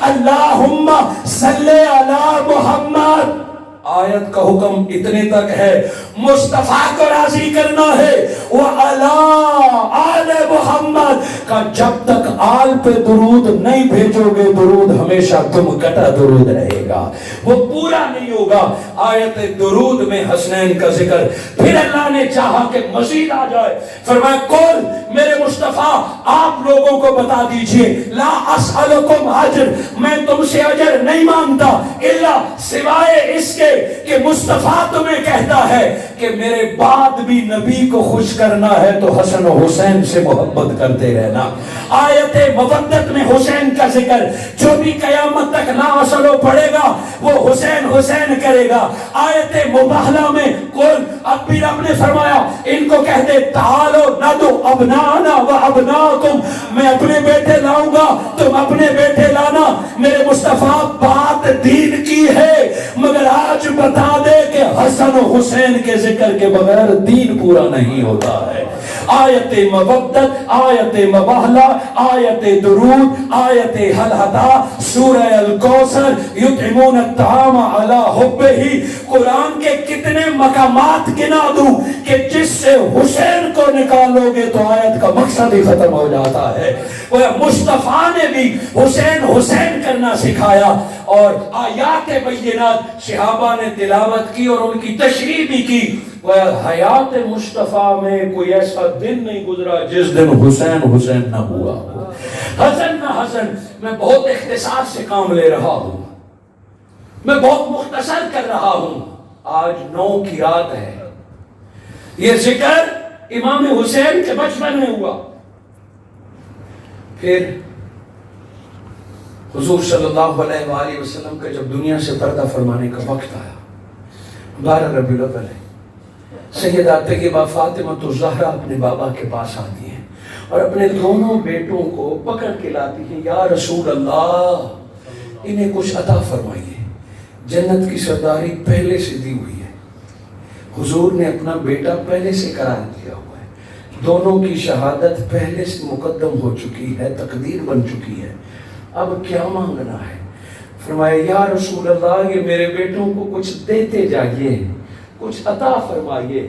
اللہم صلی علی محمد۔ آیت کا حکم اتنے تک ہے، مصطفیٰ کو راضی کرنا ہے، وَعَلَىٰ آلِ محمد کا جب تک آل پہ درود نہیں بھیجو گے درود ہمیشہ تم کٹا درود رہے گا، وہ پورا نہیں ہوگا۔ آیت درود میں حسنین کا ذکر، پھر اللہ نے چاہا کہ مزید آ جائے، فرمایا قل میرے مصطفیٰ آپ لوگوں کو بتا دیجئے لا اسألکم اجر، میں تم سے اجر نہیں مانگتا، الا سوائے اس کے کہ مصطفیٰ تمہیں کہتا ہے کہ میرے بعد بھی نبی کو خوش کرنا ہے تو حسن و حسین سے محبت کرتے رہنا۔ آیت مودت میں حسین کا ذکر، جو بھی قیامت تک لا اصلو پڑھے گا وہ حسین حسین کرے گا۔ آیت مباہلہ میں کل اب بھی رب نے فرمایا ان کو کہہ دے تعالو ندو ابنانا و ابناکم، میں اپنے بیٹے لاؤں گا تم اپنے بیٹے لانا۔ میرے مصطفیٰ بات دین کی ہے، مگر آج بتا دے کہ حسن و حسین کے ذکر کے بغیر دین پورا نہیں ہوتا ہے۔ آیت مودت، آیت مباہلہ، آیت درود، آیت حلحدہ، سورہ الکوثر، یطعمون الطعام علی حبہ، قرآن کے کتنے مقامات گنا دوں کہ جس سے حسین کو نکالو گے تو آیت کا مقصد ہی ختم ہو جاتا ہے۔ وہ مصطفیٰ نے بھی حسین حسین کرنا سکھایا، اور آیات بینات صحابہ نے تلاوت کی اور ان کی تشریح بھی کی۔ وہ حیات مصطفیٰ میں کوئی ایسا دن نہیں گزرا جس دن حسین حسین نہ ہوا۔ حسن نہ حسن، میں بہت اختصار سے کام لے رہا ہوں، میں بہت مختصر کر رہا ہوں۔ آج 9 کی رات ہے، یہ ذکر امام حسین کے بچپن میں ہوا۔ پھر حضور صلی اللہ علیہ وآلہ وسلم کا جب دنیا سے پردہ فرمانے کا وقت آیا، 12 ربیع الاول ہے، سیدہ طیبہ فاطمہ الزہرا اپنے بابا کے پاس آتی ہیں اور اپنے دونوں بیٹوں کو پکڑ کے لاتی ہیں، یا رسول اللہ انہیں کچھ عطا فرمائیے، جنت کی سرداری پہلے سے دی ہوئی ہے، حضور نے اپنا بیٹا پہلے سے قرار دیا ہوا ہے، دونوں کی شہادت پہلے سے مقدم ہو چکی ہے، تقدیر بن چکی ہے، اب کیا مانگنا ہے؟ فرمایا یا رسول اللہ یہ میرے بیٹوں کو کچھ دیتے جائیے، کچھ عطا فرمائیے۔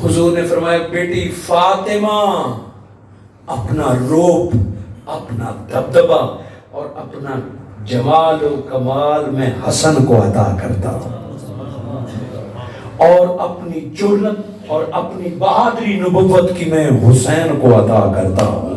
حضور نے فرمایا بیٹی فاطمہ اپنا روپ، اپنا دبدبہ اور اپنا جمال و کمال میں حسن کو عطا کرتا ہوں، اور اپنی جرأت اور اپنی بہادری نبوت کی میں حسین کو عطا کرتا ہوں۔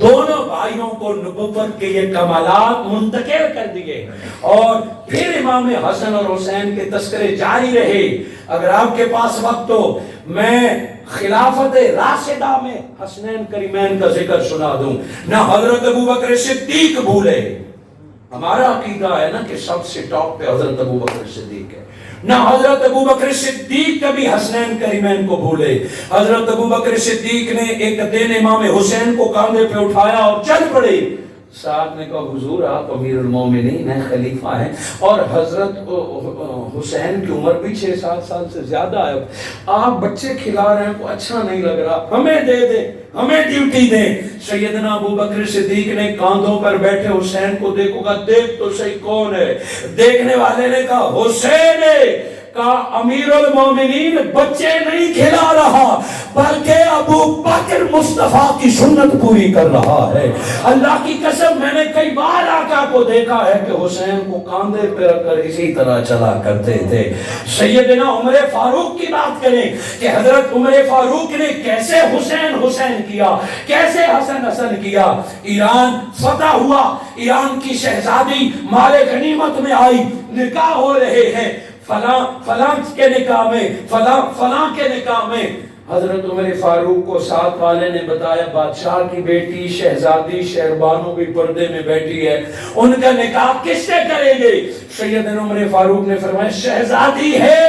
دونوں بھائیوں کو نبوت کے یہ کمالات منتقل کر دیے، اور پھر امام حسن اور حسین کے تذکرے جاری رہے۔ اگر آپ کے پاس وقت ہو میں خلافت راشدہ میں حسنین کریمین کا ذکر سنا دوں۔ نہ حضرت ابوبکر صدیق بھولے، ہمارا عقیدہ ہے نا کہ سب سے ٹاپ پہ حضرت ابوبکر صدیق ہے، نہ حضرت ابوبکر صدیق کبھی حسنین کریمین کو بھولے۔ حضرت ابوبکر صدیق نے ایک دن امام حسین کو کاندھے پہ اٹھایا اور چل پڑے۔ ساتھ نے کہا حضور آپ امیر المومنین ہیں، خلیفہ ہیں، اور حضرت حسین کی عمر بھی 6-7 سال سے زیادہ ہے، آپ بچے کھلا رہے ہیں کو اچھا نہیں لگ رہا، ہمیں دے دیں، ہمیں ڈیوٹی دیں۔ سیدنا ابوبکر صدیق نے کاندھوں پر بیٹھے حسین کو دیکھو گا، دیکھ تو صحیح کون ہے؟ دیکھنے والے نے کہا حسین ہے، کہا امیر المومنین بچے نہیں کھلا رہا بلکہ ابو بکر مصطفیٰ کی سنت پوری کر رہا ہے۔ اللہ کی قسم میں نے کئی بار آقا کو دیکھا ہے کہ حسین کو کاندھے پہ رکھ کر اسی طرح چلا کرتے تھے۔ سیدنا عمر فاروق کی بات کریں کہ حضرت عمر فاروق نے کیسے حسین حسین کیا، کیسے حسن حسن کیا۔ ایران فتح ہوا، ایران کی شہزادی مال غنیمت میں آئی، نکاح ہو رہے ہیں، فلاں کے نکاح میں، فلاں کے نکاح میں حضرت عمر فاروق کو ساتھ والے نے بتایا بادشاہ کی بیٹی شہزادی شہربانو بھی پردے میں بیٹھی ہے، ان کا نکاح کس سے کریں گے؟ سیدنا عمر فاروق نے فرمایا شہزادی ہے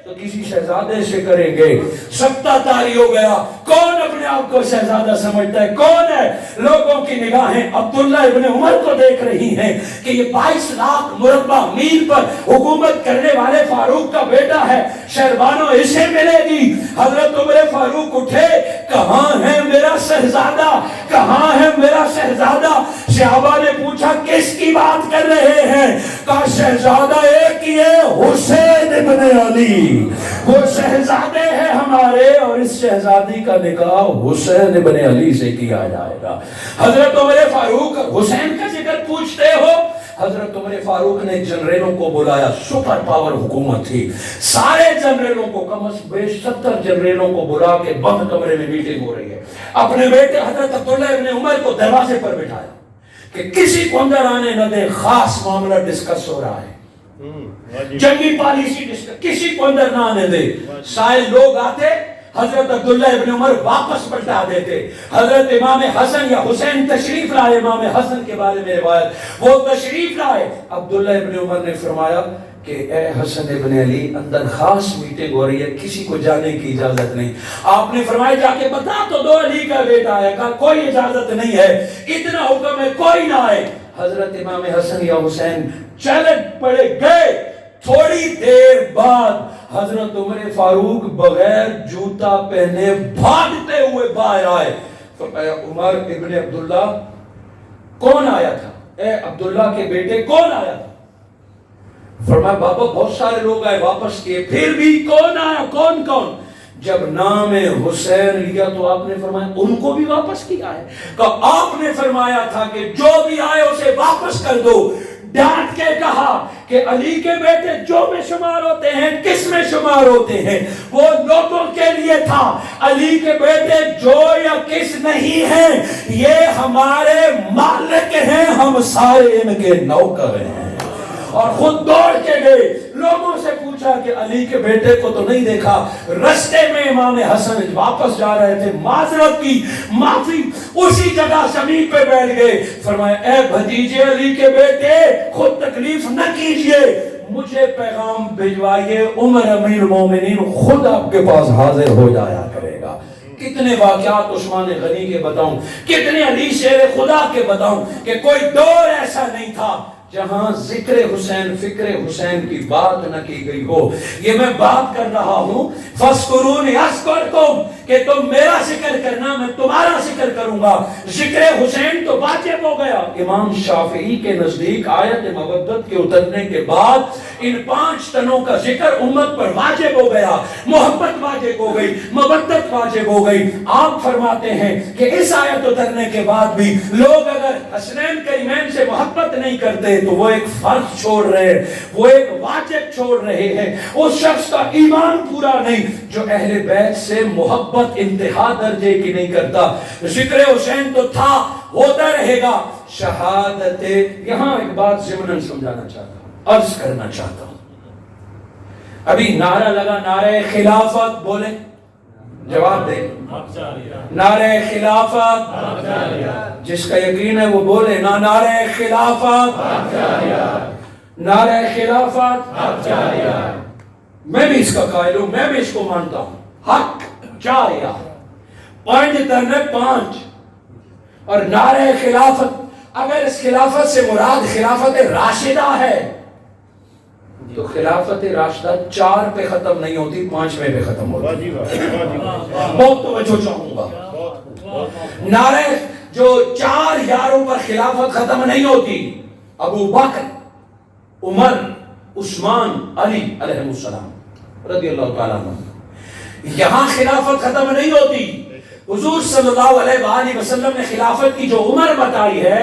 تو کسی شہزادے سے کریں گے۔ سبتا طاری ہو گیا، کون اپنے آپ کو شہزادہ سمجھتا ہے، کون ہے؟ لوگوں کی نگاہیں عبداللہ ابن عمر کو دیکھ رہی ہیں کہ یہ 22 لاکھ مربع میل پر حکومت کرنے والے فاروق کا بیٹا ہے، شہربانو اسے ملے گی۔ حضرت عمر فاروق اٹھے، کہاں ہے میرا شہزادہ، کہاں ہے میرا شہزادہ؟ صحابہ نے پوچھا کس کی بات کر رہے ہیں؟ کہا شہزادہ ایک ہی ہے، حسین ابن علی، وہ شہزادے ہیں ہمارے، اور اس شہزادی کا نکاح حسین ابن علی سے کیا جائے گا۔ حضرت عمر فاروق حسین کا ذکر پوچھتے ہو، حضرت عمر فاروق نے جنرلوں کو بلایا، سپر پاور حکومت تھی، سارے جنرلوں کو کم از بیش 70 جنرلوں کو بلا کے بند کمرے میں میٹنگ ہو رہی ہے۔ اپنے بیٹے حضرت عبداللہ ابن عمر کو دروازے پر بٹھایا کہ کسی کو اندر آنے نہ دے، خاص معاملہ ڈسکس ہو رہا ہے، جنگی پالیسی ڈسکس، کسی کو اندر نہ آنے دے۔ سائے لوگ آتے حضرت عبداللہ ابن عمر واپس پلٹا دیتے. حضرت امام حسن یا حسین تشریف لائے, امام حسن کے بارے میں روایت, وہ تشریف لائے. عبداللہ ابن عمر نے فرمایا کہ اے حسن ابن علی, اندر خاص میٹنگ ہو رہی ہے, کسی کو جانے کی اجازت نہیں. آپ نے فرمایا جا کے بتا تو دو, علی کا بیٹا آیا. کہا کوئی اجازت نہیں ہے, اتنا حکم ہے کوئی نہ آئے. حضرت امام حسن یا حسین چل پڑے گئے. تھوڑی دیر بعد حضرت عمر فاروق بغیر جوتا پہنے بھاگتے ہوئے باہر آئے. فرمایا عمر ابن عبداللہ کون آیا تھا؟ اے عبداللہ کے بیٹے کون آیا تھا؟ فرمایا بابا بہت سارے لوگ آئے, واپس کیے. پھر بھی کون آیا؟ کون کون؟ جب نام حسین لیا تو آپ نے فرمایا ان کو بھی واپس کیا ہے. کہ آپ نے فرمایا تھا کہ جو بھی آئے اسے واپس کر دو. ڈانٹ کے کہا کہ علی کے بیٹے جو میں شمار ہوتے ہیں, کس میں شمار ہوتے ہیں؟ وہ لوگوں کے لیے تھا. علی کے بیٹے جو یا کس نہیں ہیں, یہ ہمارے مالک ہیں, ہم سارے ان کے نوکر ہیں. اور خود دوڑ کے گئے, لوگوں سے پوچھا کہ علی کے بیٹے کو تو نہیں دیکھا. رستے میں امام حسن واپس جا رہے تھے, معذرت کی, معافی, اسی جگہ زمین پہ بیٹھ گئے. فرمایا اے بھتیجے علی کے بیٹے, خود تکلیف نہ کیجئے, مجھے پیغام بھجوائیے, عمر امیر المومنین خود آپ کے پاس حاضر ہو جایا کرے گا. کتنے واقعات عثمان غنی کے بتاؤں, کتنے علی شیر خدا کے بتاؤں کہ کوئی دور ایسا نہیں تھا جہاں ذکر حسین, فکر حسین کی بات نہ کی گئی ہو. یہ میں بات کر رہا ہوں فَاذْكُرُونِي أَذْكُرْكُمْ, کہ تم میرا ذکر کرنا, میں تمہارا ذکر کروں گا. ذکر حسین تو واجب ہو گیا. امام شافعی کے نزدیک آیت مودت کے اترنے کے بعد ان 5 تنوں کا ذکر امت پر واجب ہو گیا. محبت واجب ہو گئی, مودت واجب ہو گئی. آپ فرماتے ہیں کہ اس آیت اترنے کے بعد بھی لوگ اگر حسنین کریمین سے محبت نہیں کرتے تو وہ ایک فرض چھوڑ رہے ہیں, وہ ایک واجب چھوڑ رہے ہیں. اس شخص کا ایمان پورا نہیں جو اہل بیت سے محبت انتہا درجے کی نہیں کرتا. ذکر حسین تو تھا, ہوتا رہے گا. شہادت, یہاں ایک بات ضمن سمجھانا چاہتا ہوں, عرض کرنا چاہتا ہوں. ابھی نعرہ لگا نعرہ خلافت, بولے جواب دے. نعرہ خلافت, جس کا یقین ہے وہ بولے نا نعرہ خلافت, نعرہ خلافت. میں بھی اس کا قائل ہوں, میں بھی اس کو مانتا ہوں. حق جاریہ, پوائنٹ ترنے 5, اور نعرہ خلافت. اگر اس خلافت سے مراد خلافت راشدہ ہے تو خلافت راشدہ 4 پہ ختم نہیں ہوتی, 5ویں پہ ختم ہوتی. بہت توجہ چاہوں گا. نعرہ جو 4 یاروں پر خلافت ختم نہیں ہوتی, ابو بکر, عمر, عثمان, علی علیہ السلام رضی اللہ تعالیٰ عنہ, یہاں خلافت ختم نہیں ہوتی. حضور صلی اللہ علیہ وآلہ وسلم نے خلافت کی جو عمر بتائی ہے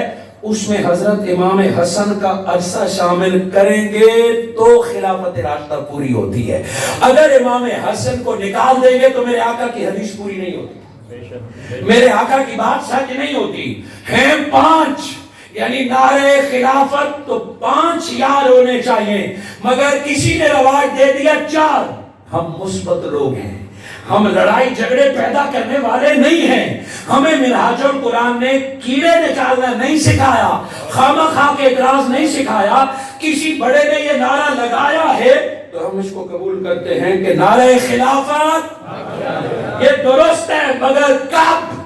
اس میں حضرت امام حسن کا عرصہ شامل کریں گے تو خلافت راشدہ پوری ہوتی ہے. اگر امام حسن کو نکال دیں گے تو میرے آقا کی حدیث پوری نہیں ہوتی, میرے آقا کی بات سچ نہیں ہوتی. ہیں 5, یعنی نعرہ خلافت تو 5 یار ہونے چاہیے, مگر کسی نے رواج دے دیا 4. ہم مثبت لوگ ہیں, ہم لڑائی جھگڑے پیدا کرنے والے نہیں ہیں. ہمیں منہاج القرآن نے کیڑے نکالنا نہیں سکھایا, خامہ خواہ کے اعتراض نہیں سکھایا. کسی بڑے نے یہ نعرہ لگایا ہے تو ہم اس کو قبول کرتے ہیں کہ نعرہ خلافت یہ درست ہے, مگر کب؟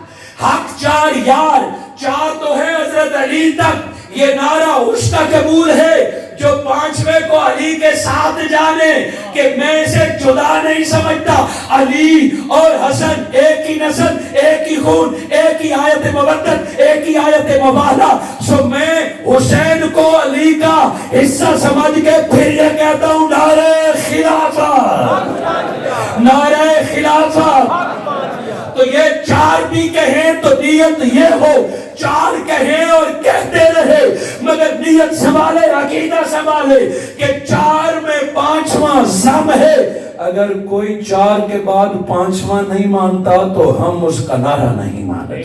حق 4 یار, 4 تو ہے حضرت علی تک. یہ نعرہ اس کا قبول ہے جو 5ویں کو علی کے ساتھ جانے کہ میں اسے جدا نہیں سمجھتا. علی اور حسن ایک ہی نسل, ایک ہی خون, ایک ہی آیت مودت, ایک ہی آیت موالا. سو میں حسین کو علی کا حصہ سمجھ کے پھر یہ کہتا ہوں نعرہ خلافت, نعرہ خلافت. تو یہ 4 بھی کہیں تو نیت یہ ہو, 4 کہیں اور کہتے رہے, مگر نیت سنبھالے, عقیدہ سنبھالے کہ 4 میں 5واں ضم ہے. اگر کوئی 4 کے بعد 5واں نہیں مانتا تو ہم اس کا نعرہ نہیں مانتے.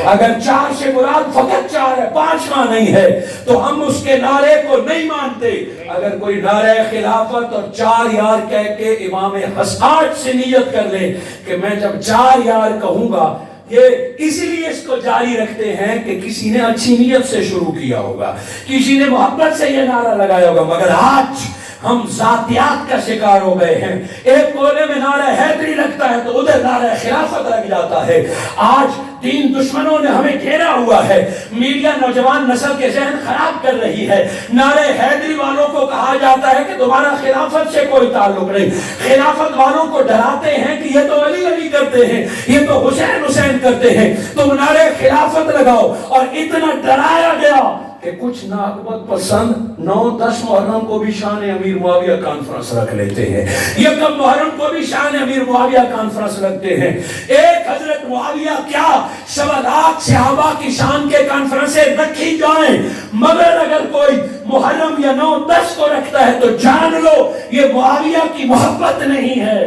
اگر 4 سے مراد فقط 4 ہے، 5واں نہیں ہے، تو ہم اس کے نعرے کو نہیں مانتے. اگر کوئی نعرہ خلافت اور 4 یار کہہ کے امام حسن 8 سے نیت کر لے کہ میں جب 4 یار کہوں گا، یہ اسی لیے اس کو جاری رکھتے ہیں کہ کسی نے اچھی نیت سے شروع کیا ہوگا، کسی نے محبت سے یہ نعرہ لگایا ہوگا. مگر آج ہم ذاتیات کا شکار ہو گئے ہیں. ایک کونے میں نعرہ حیدری لگتا ہے تو ادھر نعرہ خلافت لگ جاتا ہے. آج دین دشمنوں نے ہمیں گھیرا ہوا ہے. میڈیا نوجوان نسل کے ذہن خراب کر رہی ہے. نعرہ حیدری والوں کو کہا جاتا ہے کہ تمہارا خلافت سے کوئی تعلق نہیں. خلافت والوں کو ڈراتے ہیں کہ یہ تو علی علی کرتے ہیں، یہ تو حسین حسین کرتے ہیں، تم نعرہ خلافت لگاؤ. اور اتنا ڈرایا گیا کہ کچھ ناقبت پسند 9-10 محرم کو بھی شان امیر معاویہ کانفرنس رکھ لیتے ہیں، یکم محرم کو بھی شان امیر معاویہ کانفرنس رکھتے ہیں. ایک حضرت معاویہ کیا 1.25 لاکھ صحابہ کی شان کے کانفرنسیں رکھی جائیں، مگر اگر کوئی محرم یا 9-10 کو رکھتا ہے تو جان لو یہ معاویہ کی محبت نہیں ہے،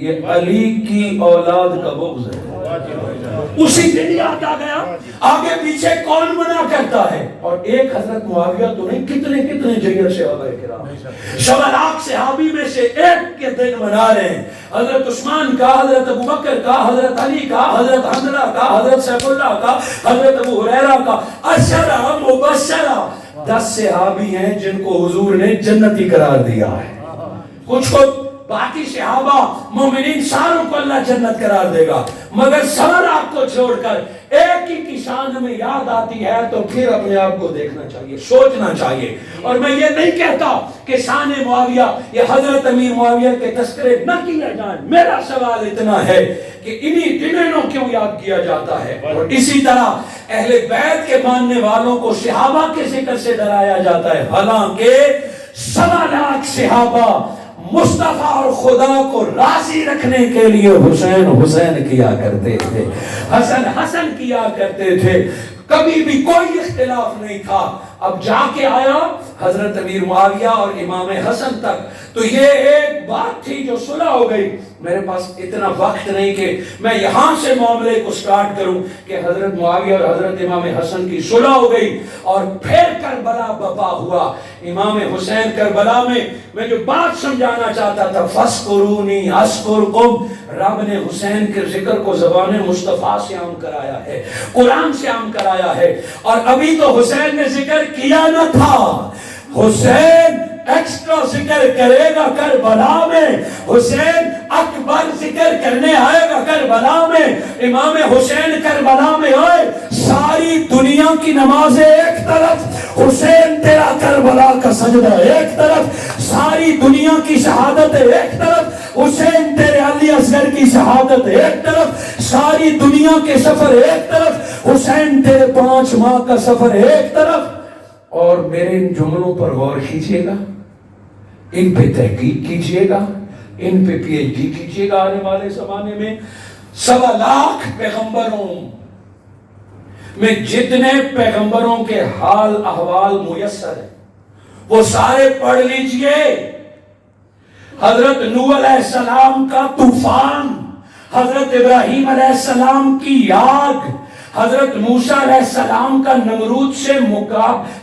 یہ علی کی اولاد کا بغض ہے. اسی دن یاد آ گیا آگے پیچھے کون منع کرتا ہے. اور ایک حضرت معاویہ تو نہیں، کتنے جیل صحابہ کرام 1.25 لاکھ صحابی میں سے ایک کے دن منا رہے ہیں. حضرت عثمان کا، حضرت ابوبکر کا، حضرت علی کا، حضرت حنظلہ کا، حضرت سیف اللہ کا، حضرت ابو ہریرہ کا، 10 مبشرہ 10 صحابی ہیں جن کو حضور نے جنتی قرار دیا ہے. کچھ کو باقی صحابہ مومنین ساروں کو اللہ جنت قرار دے گا، مگر 1.25 لاکھ کو چھوڑ کر ایک ہی کی شان میں یاد آتی ہے تو پھر اپنے آپ کو دیکھنا چاہیے، سوچنا چاہیے. اور میں یہ نہیں کہتا کہ شان معاویہ یا حضرت امیر معاویہ کے تذکرے نہ کیے جائیں. میرا سوال اتنا ہے کہ انہی دنوں کیوں یاد کیا جاتا ہے. اور اسی طرح اہل بیت کے ماننے والوں کو صحابہ کے ذکر سے ڈرایا جاتا ہے، حالانکہ 1.25 لاکھ صحابہ مصطفیٰ اور خدا کو راضی رکھنے کے لیے حسین حسین کیا کرتے تھے، حسن حسن کیا کرتے تھے. کبھی بھی کوئی اختلاف نہیں تھا. اب جا کے آیا حضرت امیر معاویہ اور امام حسن تک تو یہ ایک بات تھی جو صلح ہو گئی. میرے پاس اتنا وقت نہیں کہ میں یہاں سے معاملے کو سٹارٹ کروں کہ حضرت معاویہ اور حضرت امام حسن کی صلح ہو گئی اور پھر کربلا بپا ہوا. امام حسین کربلا میں جو بات سمجھانا چاہتا تھا، فَاسْقُرُونِي أَذْكُرْكُمْ، رب نے حسین کے ذکر کو زبان مصطفیٰ سے عام کرایا ہے، قرآن سے عام کرایا ہے. اور ابھی تو حسین نے ذکر کیا نہ تھا، حسین ایکسٹرا ذکر کرے گا کربلا میں، حسین اکبر ذکر کرنے آئے گا کربلا میں. امام حسین کربلا میں آئے، ساری دنیا کی نمازیں ایک طرف، حسین تیرا کربلا کا سجدہ ایک طرف، ساری دنیا کی شہادت ایک طرف، حسین تیرے علی اصغر کی شہادت ایک طرف، ساری دنیا کے سفر ایک طرف، حسین تیرے 5 ماہ کا سفر ایک طرف. اور میرے ان جملوں پر غور کیجئے گا، ان پہ تحقیق کیجئے گا، ان پہ پی ایچ ڈی کیجئے گا. آنے والے زمانے میں 1.25 لاکھ پیغمبروں میں جتنے پیغمبروں کے حال احوال میسر ہیں وہ سارے پڑھ لیجئے. حضرت نوح علیہ السلام کا طوفان، حضرت ابراہیم علیہ السلام کی آگ، حضرت موسیٰ علیہ السلام کا نمرود سے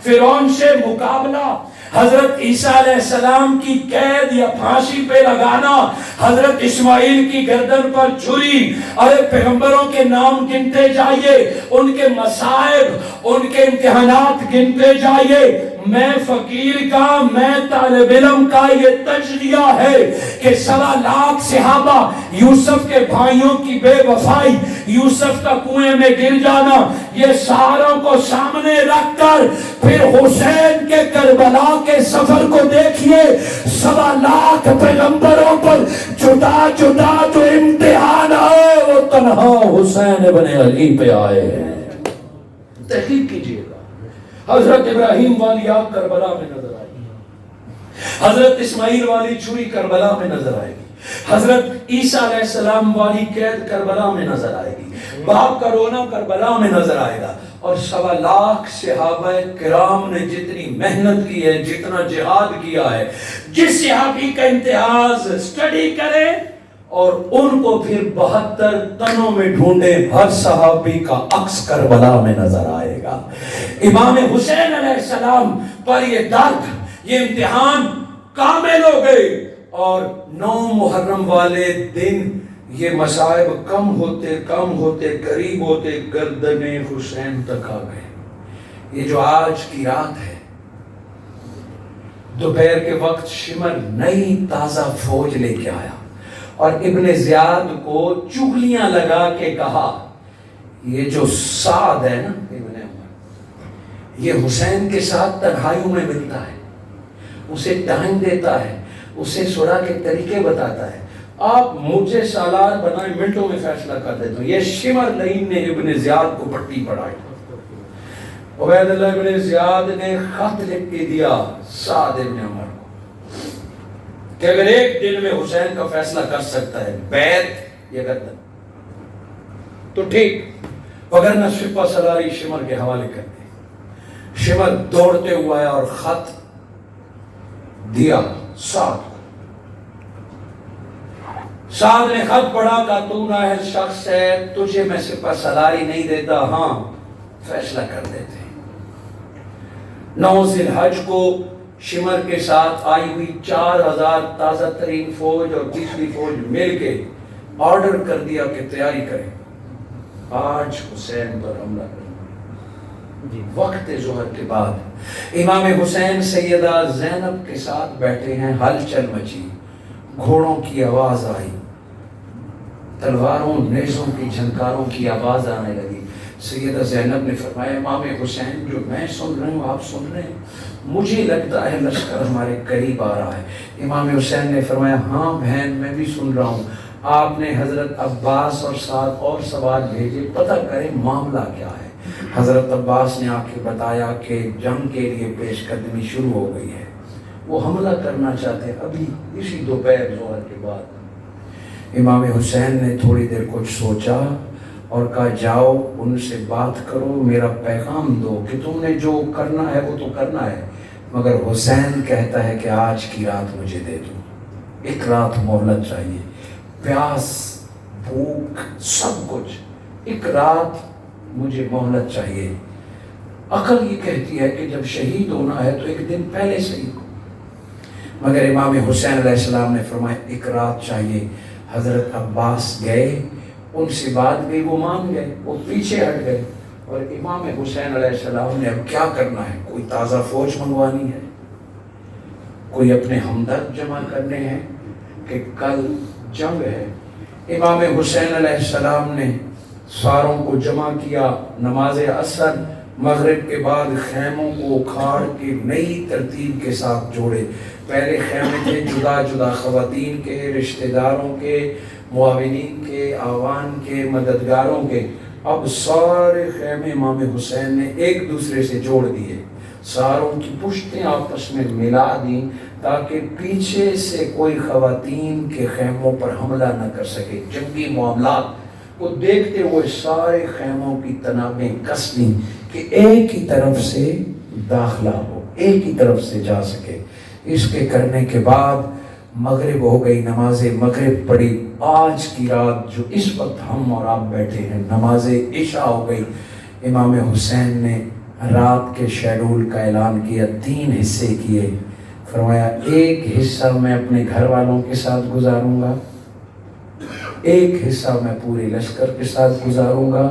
فرعون سے مقابلہ، حضرت عیسیٰ علیہ السلام کی قید یا پھانسی پہ لگانا، حضرت اسماعیل کی گردن پر چھری. اور پیغمبروں کے نام گنتے جائیے، ان کے مصائب، ان کے امتحانات گنتے جائیے. میں فقیر کا، میں طالب علم کا یہ تجزیہ ہے کہ 1.25 لاکھ صحابہ، یوسف کے بھائیوں کی بے وفائی، یوسف کا کنویں میں گر جانا، یہ ساروں کو سامنے رکھ کر پھر حسین کے کربلا کے سفر کو دیکھیے. 1.25 لاکھ پیغمبروں پر جدا جدا جو امتحان آئے وہ تنہا حسین ابن علی پہ آئے ہیں. تحقیق کیجیے گا. حضرت ابراہیم والی آگ کربلا میں نظر آئے گی، حضرت اسماعیل والی چھری کربلا میں نظر آئے گی، حضرت عیسیٰ علیہ السلام والی قید کربلا میں نظر آئے گی، باپ کا رونا کربلا میں نظر آئے گا. اور 1.25 لاکھ صحابہ کرام نے جتنی محنت کی ہے، جتنا جہاد کیا ہے، جس صحابی کا امتیاز اسٹڈی کرے اور ان کو پھر 72 تنوں میں ڈھونڈے، ہر صحابی کا عکس کربلا میں نظر آئے گا۔ امام حسین علیہ السلام پر یہ درد، یہ امتحان کامل ہو گئے، اور 9 محرم والے دن یہ مصائب کم ہوتے قریب ہوتے گردن حسین تک آ گئے۔ یہ جو آج کی رات ہے، دوپہر کے وقت شمر نئی تازہ فوج لے کے آیا اور ابن زیاد کو چغلیاں لگا کے کہا، یہ جو سعد ہے نا ابن عمر، یہ حسین کے ساتھ تنہائیوں میں ملتا ہے، اسے ٹائم دیتا ہے، اسے صلح کے طریقے بتاتا ہے، آپ مجھے سالار بنائیں، منٹوں میں فیصلہ کر دیتا ہوں۔ یہ شمر لعین نے ابن زیاد کو پٹی پڑھائی۔ عبید اللہ ابن زیاد نے خط لکھ کے دیا سعد ابن عمر کو کہ اگر ایک دن میں حسین کا فیصلہ کر سکتا ہے بیعت یا گردن تو ٹھیک، وگرنہ سپہ سالاری شمر کے حوالے کر دے۔ شمر دوڑتے ہوا آیا اور خط دیا سعد کو۔ سعد نے خط پڑھا، کہا تو نااہل شخص ہے، تجھے میں سپہ سالاری نہیں دیتا، ہاں فیصلہ کر دیتے۔ 9 ذی الحج کو شمر کے ساتھ آئی ہوئی 4000 تازہ ترین فوج اور پچھلی فوج مل کے آرڈر کر دیا کہ تیاری کریں، آج حسین پر حملہ کریں۔ وقت ظہر کے بعد امام حسین سیدہ زینب کے ساتھ بیٹھے ہیں، ہلچل مچی، گھوڑوں کی آواز آئی، تلواروں نیزوں کی جھنکاروں کی آواز آنے لگی۔ سیدہ زینب نے فرمایا، امام حسین جو میں سن رہی ہوں آپ سن رہے ہیں؟ مجھے لگتا ہے لشکر ہمارے قریب آ رہا ہے۔ امام حسین نے فرمایا، ہاں بہن میں بھی سن رہا ہوں۔ آپ نے حضرت عباس اور ساتھ اور سوال بھیجے، پتہ کریں معاملہ کیا ہے۔ حضرت عباس نے آ کے بتایا کہ جنگ کے لیے پیش قدمی شروع ہو گئی ہے، وہ حملہ کرنا چاہتے ہیں ابھی اسی دوپہر ظہر کے بعد۔ امام حسین نے تھوڑی دیر کچھ سوچا اور کہا، جاؤ ان سے بات کرو، میرا پیغام دو کہ تم نے جو کرنا ہے وہ تو کرنا ہے، مگر حسین کہتا ہے کہ آج کی رات مجھے دے دو، ایک رات مہلت چاہیے، پیاس بھوک سب کچھ، ایک رات مجھے مہلت چاہیے۔ عقل یہ کہتی ہے کہ جب شہید ہونا ہے تو ایک دن پہلے شہید ہو، مگر امام حسین علیہ السلام نے فرمایا ایک رات چاہیے۔ حضرت عباس گئے، ان سے بات گئی، وہ مان گئے، وہ پیچھے ہٹ گئے، اور امام حسین علیہ السلام نے اب کیا کرنا ہے، کوئی تازہ فوج منگوانی ہے، کوئی اپنے ہمدرد جمع کرنے ہیں کہ کل جنگ ہے۔ امام حسین علیہ السلام نے ساروں کو جمع کیا، نماز عصر مغرب کے بعد خیموں کو اکھاڑ کے نئی ترتیب کے ساتھ جوڑے۔ پہلے خیمے تھے جدا جدا، خواتین کے، رشتہ داروں کے، معاونین کے، آوان کے، مددگاروں کے، اب سارے خیمے امام حسین نے ایک دوسرے سے جوڑ دیے، ساروں کی پشتیں آپس میں ملا دیں تاکہ پیچھے سے کوئی خواتین کے خیموں پر حملہ نہ کر سکے۔ جنگی معاملات کو دیکھتے ہوئے سارے خیموں کی تنابیں کس لیں کہ ایک ہی طرف سے داخلہ ہو، ایک ہی طرف سے جا سکے۔ اس کے کرنے کے بعد مغرب ہو گئی، نماز مغرب پڑھی۔ آج کی رات جو اس وقت ہم اور آپ بیٹھے ہیں، نماز عشاء ہو گئی۔ امام حسین نے رات کے شیڈول کا اعلان کیا، 3 حصے کیے۔ فرمایا ایک حصہ میں اپنے گھر والوں کے ساتھ گزاروں گا، ایک حصہ میں پورے لشکر کے ساتھ گزاروں گا،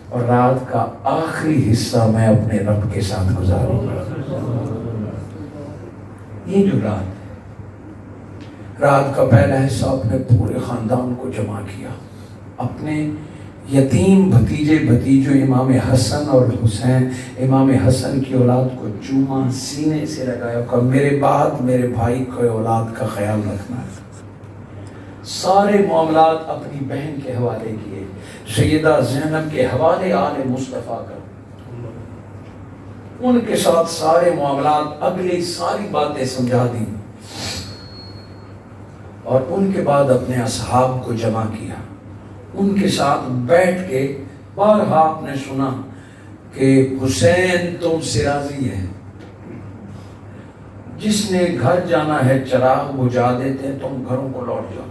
اور رات کا آخری حصہ میں اپنے رب کے ساتھ گزاروں گا۔ یہ جو رات کا پہلا حصہ اپنے پورے خاندان کو جمع کیا، اپنے یتیم بھتیجے بھتیجوں امام حسن اور حسین، امام حسن کی اولاد کو چوما، سینے سے لگایا، کہا میرے بعد میرے بھائی کو اولاد کا خیال رکھنا ہے۔ سارے معاملات اپنی بہن کے حوالے کیے، سیدہ زینب کے حوالے آل مصطفیٰ کا، ان کے ساتھ سارے معاملات، اگلی ساری باتیں سمجھا دیں، اور ان کے بعد اپنے اصحاب کو جمع کیا، ان کے ساتھ بیٹھ کے بارہا آپ نے سنا کہ حسین تم سے راضی ہے، جس نے گھر جانا ہے چراغ بجھا دیتے ہیں، تم گھروں کو لوٹ جاؤ،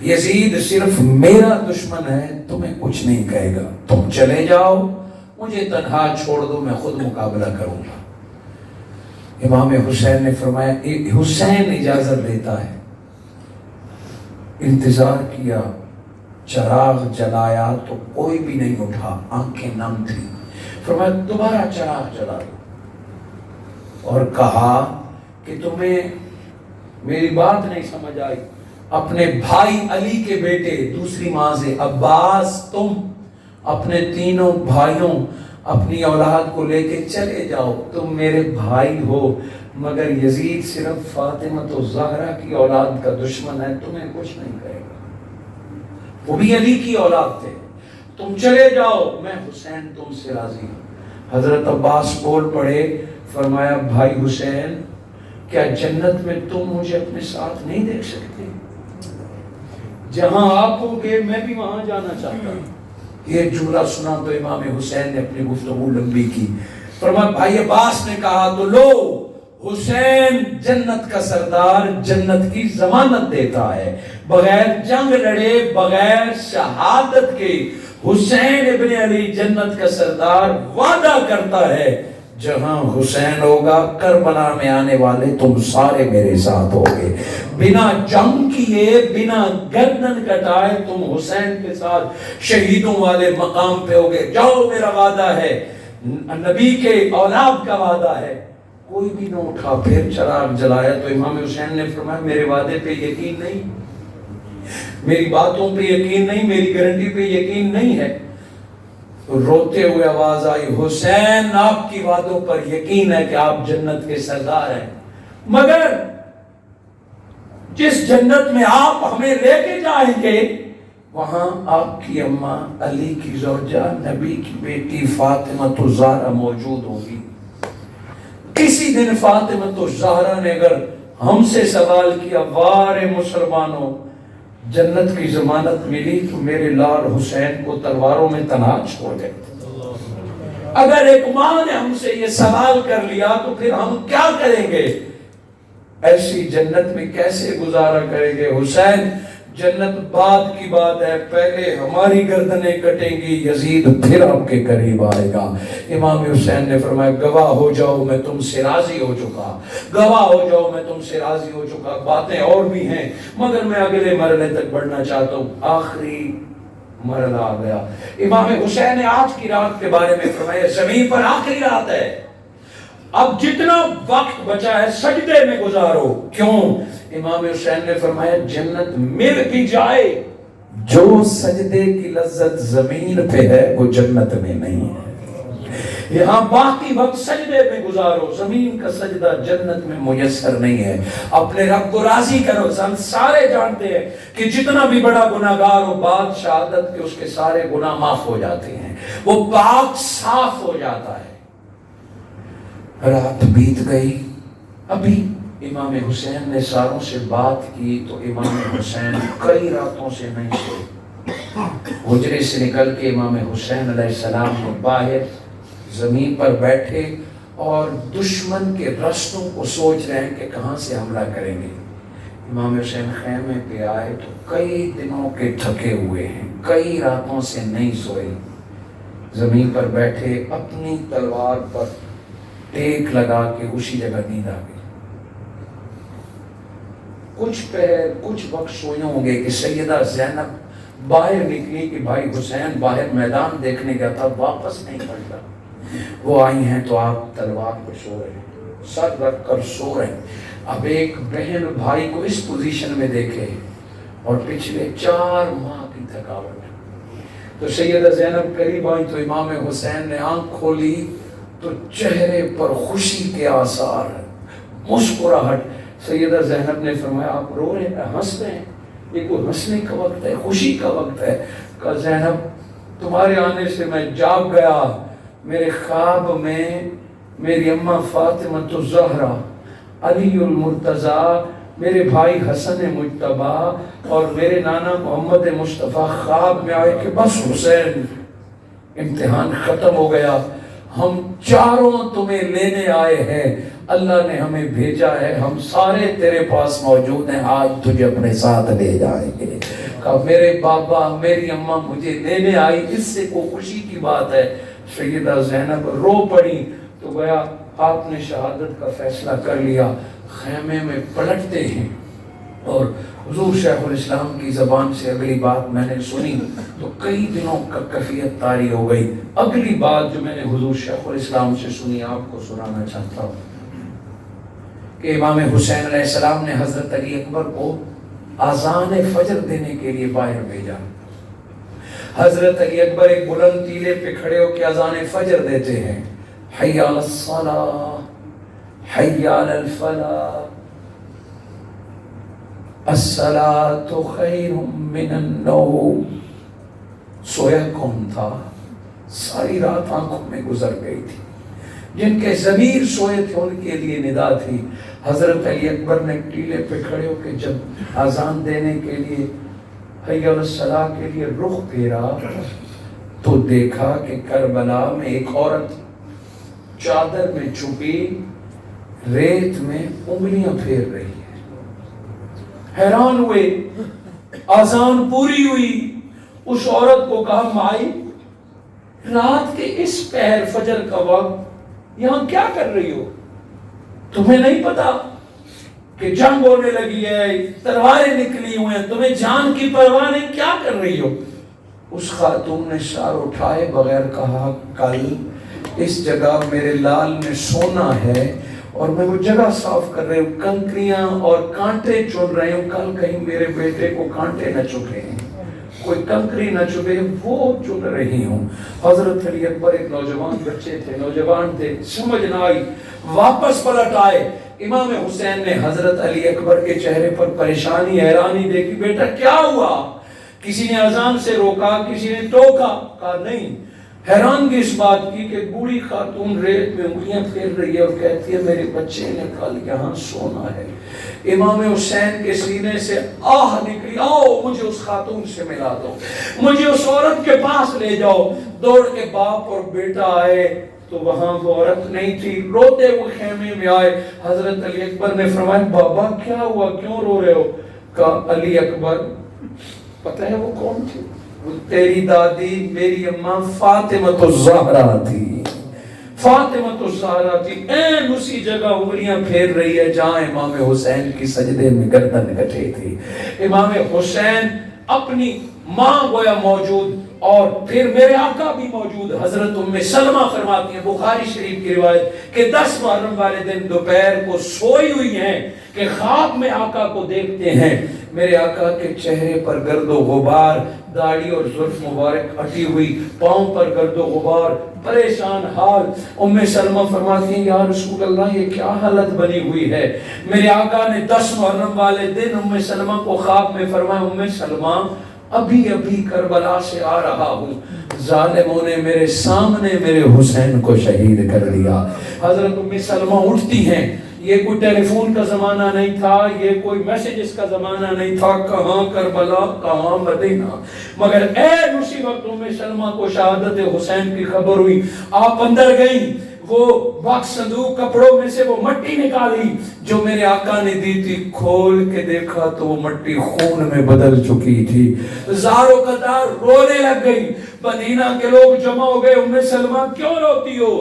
یزید صرف میرا دشمن ہے، تمہیں کچھ نہیں کہے گا، تم چلے جاؤ، مجھے تنہا چھوڑ دو، میں خود مقابلہ کروں گا۔ امام حسین نے فرمایا، حسین اجازت دیتا ہے۔ انتظار کیا، چراغ جلایا تو کوئی بھی نہیں اٹھا، آنکھیں نم تھی۔ فرمایا دوبارہ چراغ جلا دو، اور کہا کہ تمہیں میری بات نہیں سمجھ آئی، اپنے بھائی علی کے بیٹے دوسری ماں سے عباس، تم اپنے تینوں بھائیوں اپنی اولاد کو لے کے چلے جاؤ، تم میرے بھائی ہو، مگر یزید صرف فاطمہ تو زہرا کی اولاد کا دشمن ہے، تمہیں کچھ نہیں کہے گا، وہ بھی علی کی اولاد تھے، تم چلے جاؤ، میں حسین تم سے راضی ہوں۔ حضرت عباس بول پڑے، فرمایا بھائی حسین، کیا جنت میں تم مجھے اپنے ساتھ نہیں دیکھ سکتے؟ جہاں آپ ہوگے میں بھی وہاں جانا چاہتا ہوں۔ یہ جملہ سنا تو امام حسین نے اپنی گفتگو لمبی کی۔ فرمایا بھائی عباس نے کہا تو لو، حسین جنت کا سردار جنت کی ضمانت دیتا ہے، بغیر جنگ لڑے، بغیر شہادت کے حسین ابن علی جنت کا سردار وعدہ کرتا ہے، جہاں حسین ہوگا کربلا میں آنے والے تم سارے میرے ساتھ ہوگے، بنا جنگ کیے، بنا گردن کٹائے تم حسین کے ساتھ شہیدوں والے مقام پہ ہوگے، جاؤ میرا وعدہ ہے، نبی کے اولاد کا وعدہ ہے۔ کوئی بھی نہ اٹھا، پھر چراغ جلایا تو امام حسین نے فرمایا میرے وعدے پہ یقین نہیں، میری باتوں پہ یقین نہیں، میری گارنٹی پہ یقین نہیں ہے۔ روتے ہوئے آواز آئی، حسین آپ کی وعدوں پر یقین ہے کہ آپ جنت کے سردار ہیں، مگر جس جنت میں آپ ہمیں لے کے جائیں گے وہاں آپ کی اماں علی کی زوجہ نبی کی بیٹی فاطمہ الزہرا موجود ہوگی۔ کسی دن فاطمہ الزہرا نے اگر ہم سے سوال کیا، وارے مسلمانوں جنت کی ضمانت ملی تو میرے لال حسین کو تلواروں میں تنہا چھوڑ گئے۔ اگر ایک ماں نے ہم سے یہ سوال کر لیا تو پھر ہم کیا کریں گے؟ ایسی جنت میں کیسے گزارا کریں گے؟ حسین جنت بعد کی بات ہے، پہلے ہماری گردنیں کٹیں گی، یزید پھر آپ کے قریب آئے گا۔ امام حسین نے فرمایا گواہ ہو جاؤ میں تم سے راضی ہو چکا، گواہ ہو جاؤ میں تم سے راضی ہو چکا، باتیں اور بھی ہیں مگر میں اگلے مرحلے تک بڑھنا چاہتا ہوں۔ آخری مرحلہ آ گیا۔ امام حسین نے آج کی رات کے بارے میں فرمایا زمین پر آخری رات ہے، اب جتنا وقت بچا ہے سجدے میں گزارو۔ کیوں؟ امام حسین نے فرمایا جنت مل بھی جائے، جو سجدے کی لذت زمین پہ ہے وہ جنت میں نہیں ہے۔ یہاں باقی وقت سجدے میں گزارو، زمین کا سجدہ جنت میں میسر نہیں ہے۔ اپنے رب کو راضی کرو۔ ہم سارے جانتے ہیں کہ جتنا بھی بڑا گناہگار ہو، بعد شہادت کے اس کے سارے گناہ معاف ہو جاتے ہیں، وہ پاک صاف ہو جاتا ہے۔ رات بیت گئی، ابھی امام حسین نے ساروں سے بات کی تو امام حسین کئی راتوں سے نہیں سوئے۔ حجرے سے نکل کے امام حسین علیہ السلام کو باہر زمین پر بیٹھے اور دشمن کے رستوں کو سوچ رہے ہیں کہ کہاں سے حملہ کریں گے۔ امام حسین خیمے پہ آئے تو کئی دنوں کے تھکے ہوئے ہیں، کئی راتوں سے نہیں سوئے، زمین پر بیٹھے اپنی تلوار پر ٹیک لگا کے اسی جگہ نیند آ گئی۔ کچھ وقت سوئے ہوں گے کہ سیدہ زینب باہر نکلی کہ بھائی حسین باہر میدان دیکھنے گیا تھا، واپس نہیں پلٹا۔ وہ آئی ہیں تو آپ تلوار پر سو رہے ہیں، سر رکھ کر سو رہے ہیں۔ اب ایک بہن بھائی کو اس پوزیشن میں دیکھے اور پچھلے 4 ماہ کی تھکاوٹ، تو سیدہ زینب قریب آئی تو امام حسین نے آنکھ کھولی تو چہرے پر خوشی کے آثار، مسکراہٹ۔ سیدہ زینب نے فرمایا آپ رو رہے ہیں، ہنس رہے ہیں، یہ کوئی ہنسنے کا وقت ہے، خوشی کا وقت ہے؟ کہا زینب تمہارے آنے سے میں جاگ گیا، میرے خواب میں میری اماں فاطمہ الزہرا، علی المرتضیٰ، میرے بھائی حسن مجتبیٰ اور میرے نانا محمد مصطفیٰ خواب میں آئے کہ بس حسین امتحان ختم ہو گیا، ہم چاروں تمہیں لینے آئے ہیں، اللہ نے ہمیں بھیجا ہے، ہم سارے تیرے پاس موجود ہیں، آج تجھے اپنے ساتھ لے جائیں گے۔ کہا میرے بابا میری اماں مجھے لینے آئی، اس سے کوئی خوشی کی بات ہے؟ سیدہ زینب رو پڑی۔ تو گویا آپ نے شہادت کا فیصلہ کر لیا، خیمے میں پلٹتے ہیں، اور حضور شیخ الاسلام کی زبان سے اگلی بات میں نے سنی تو کئی دنوں کا کیفیت طاری ہو گئی۔ اگلی بات جو میں نے حضور شیخ الاسلام سے سنی آپ کو سنانا چاہتا ہوں کہ امام حسین علیہ السلام نے حضرت علی اکبر کو اذان فجر دینے کے لیے باہر بھیجا۔ حضرت علی اکبر ایک بلند ٹیلے پہ کھڑے ہو کے اذان فجر دیتے ہیں، حی علی الصلاۃ حی علی الفلاح الصلاۃ خیر من النوم۔ سویا کون تھا؟ ساری رات آنکھوں میں گزر گئی تھی، جن کے ضمیر سوئے تھے ان کے لیے ندا تھی۔ حضرت علی اکبر نے ٹیلے پہ کھڑے ہو کے جب اذان دینے کے لیے حی علی الصلاۃ کے لیے رخ پھیرا تو دیکھا کہ کربلا میں ایک عورت چادر میں چھپی ریت میں انگلیاں پھیر رہی ہے۔ حیران ہوئے، اذان پوری ہوئی، اس عورت کو کہا مائی رات کے اس پہر فجر کا وقت یہاں کیا کر رہی ہو؟ تمہیں نہیں پتا کہ جنگ ہونے لگی ہے، تلواریں نکلی ہوئی ہیں، تمہیں جان کی پرواہ نہیں، کیا کر رہی ہو؟ اس خاتون نے سر اٹھائے بغیر کہا کل اس جگہ میرے لال نے سونا ہے اور میں وہ جگہ صاف کر رہی ہوں، کنکریاں اور کانٹے چن رہی ہوں، کل کہیں میرے بیٹے کو کانٹے نہ چبھے، کوئی کنکری نہ چبھے، وہ چن رہی ہوں۔ حضرت علی اکبر ایک نوجوان بچے تھے، نوجوان تھے، سمجھ نہ آئی، واپس پلٹ آئے۔ امام حسین نے حضرت علی اکبر کے چہرے پر پریشانی حیرانی دیکھی، بیٹا کیا ہوا؟ کسی نے اذان سے روکا، کسی نے ٹوکا؟ کہا نہیں۔ حیرانگی اس بات کی کہ بوڑھی خاتون ریت میں انگلیاں پھیر رہی ہے اور کہتی ہے میرے بچے نے کل یہاں سونا ہے۔ امام حسین کے سینے سے آہ نکلی، آؤ مجھے اس خاتون سے ملا دو، مجھے اس عورت کے پاس لے جاؤ۔ دوڑ کے باپ اور بیٹا آئے تو وہاں وہ عورت نہیں تھی، روتے ہوئے خیمے میں آئے۔ حضرت علی اکبر نے فرمایا بابا کیا ہوا، کیوں رو رہے ہو؟ کہا علی اکبر پتہ ہے وہ کون تھی؟ وہ تیری دادی میری اماں فاطمہ الزہرا تھی، فاطمہ الزہرا تھی، این اسی جگہ انگلیاں پھیر رہی ہے جہاں امام حسین کی سجدے میں گردن کٹی تھی۔ امام حسین اپنی ماں گویا موجود اور پھر میرے آقا بھی موجود۔ حضرت ام سلمہ فرماتی ہیں بخاری شریف کی روایت کہ 10 محرم والے دن دوپہر کو سوئی ہوئی ہیں کہ خواب میں آقا کو دیکھتے ہیں، میرے آقا کے چہرے پر گرد و غبار، داڑھی اور زلف مبارک ہٹی ہوئی، پاؤں پر گرد و غبار، پریشان حال۔ ام سلمہ فرماتی ہیں یا رسول اللہ یہ کیا حالت بنی ہوئی ہے؟ میرے آقا نے 10 محرم والے دن ام سلمہ کو خواب میں فرمایا ام سلمہ ابھی ابھی کربلا سے آ رہا ہوں، ظالموں نے میرے سامنے میرے حسین کو شہید کر دیا۔ حضرت ام سلمہ اٹھتی ہیں، یہ کوئی ٹیلی فون کا زمانہ نہیں تھا، یہ کوئی میسیجز کا زمانہ نہیں تھا، کہاں کربلا کہاں مدینہ، مگر اسی وقت ام سلمہ کو شہادت حسین کی خبر ہوئی۔ آپ اندر گئیں، وہ باکس صندوق کپڑوں میں سے وہ مٹی نکالی جو میرے آقا نے دی تھی، کھول کے دیکھا تو وہ مٹی خون میں بدل چکی تھی۔ زاروں قطار رونے لگ گئی، مدینہ کے لوگ جمع ہو گئے، ام سلمہ کیوں روتی ہو؟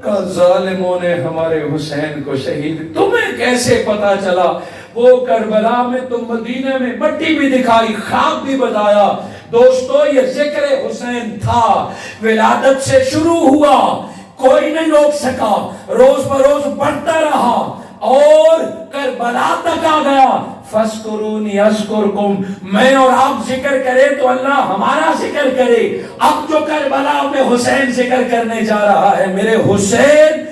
کہ ظالموں نے ہمارے حسین کو شہید، تمہیں کیسے پتا چلا؟ وہ کربلا میں تم مدینے میں مٹی بھی دکھائی، خواب بھی بتایا۔ دوستو یہ ذکر حسین تھا، ولادت سے شروع ہوا، کوئی نہیں روک سکا، روز بروز بڑھتا رہا اور کربلا تک آ گیا۔ فَاسْكُرُونِي أَذْكُرْكُمْ، میں اور آپ ذکر کریں تو اللہ ہمارا ذکر کرے۔ اب جو کربلا میں حسین ذکر کرنے جا رہا ہے، میرے حسین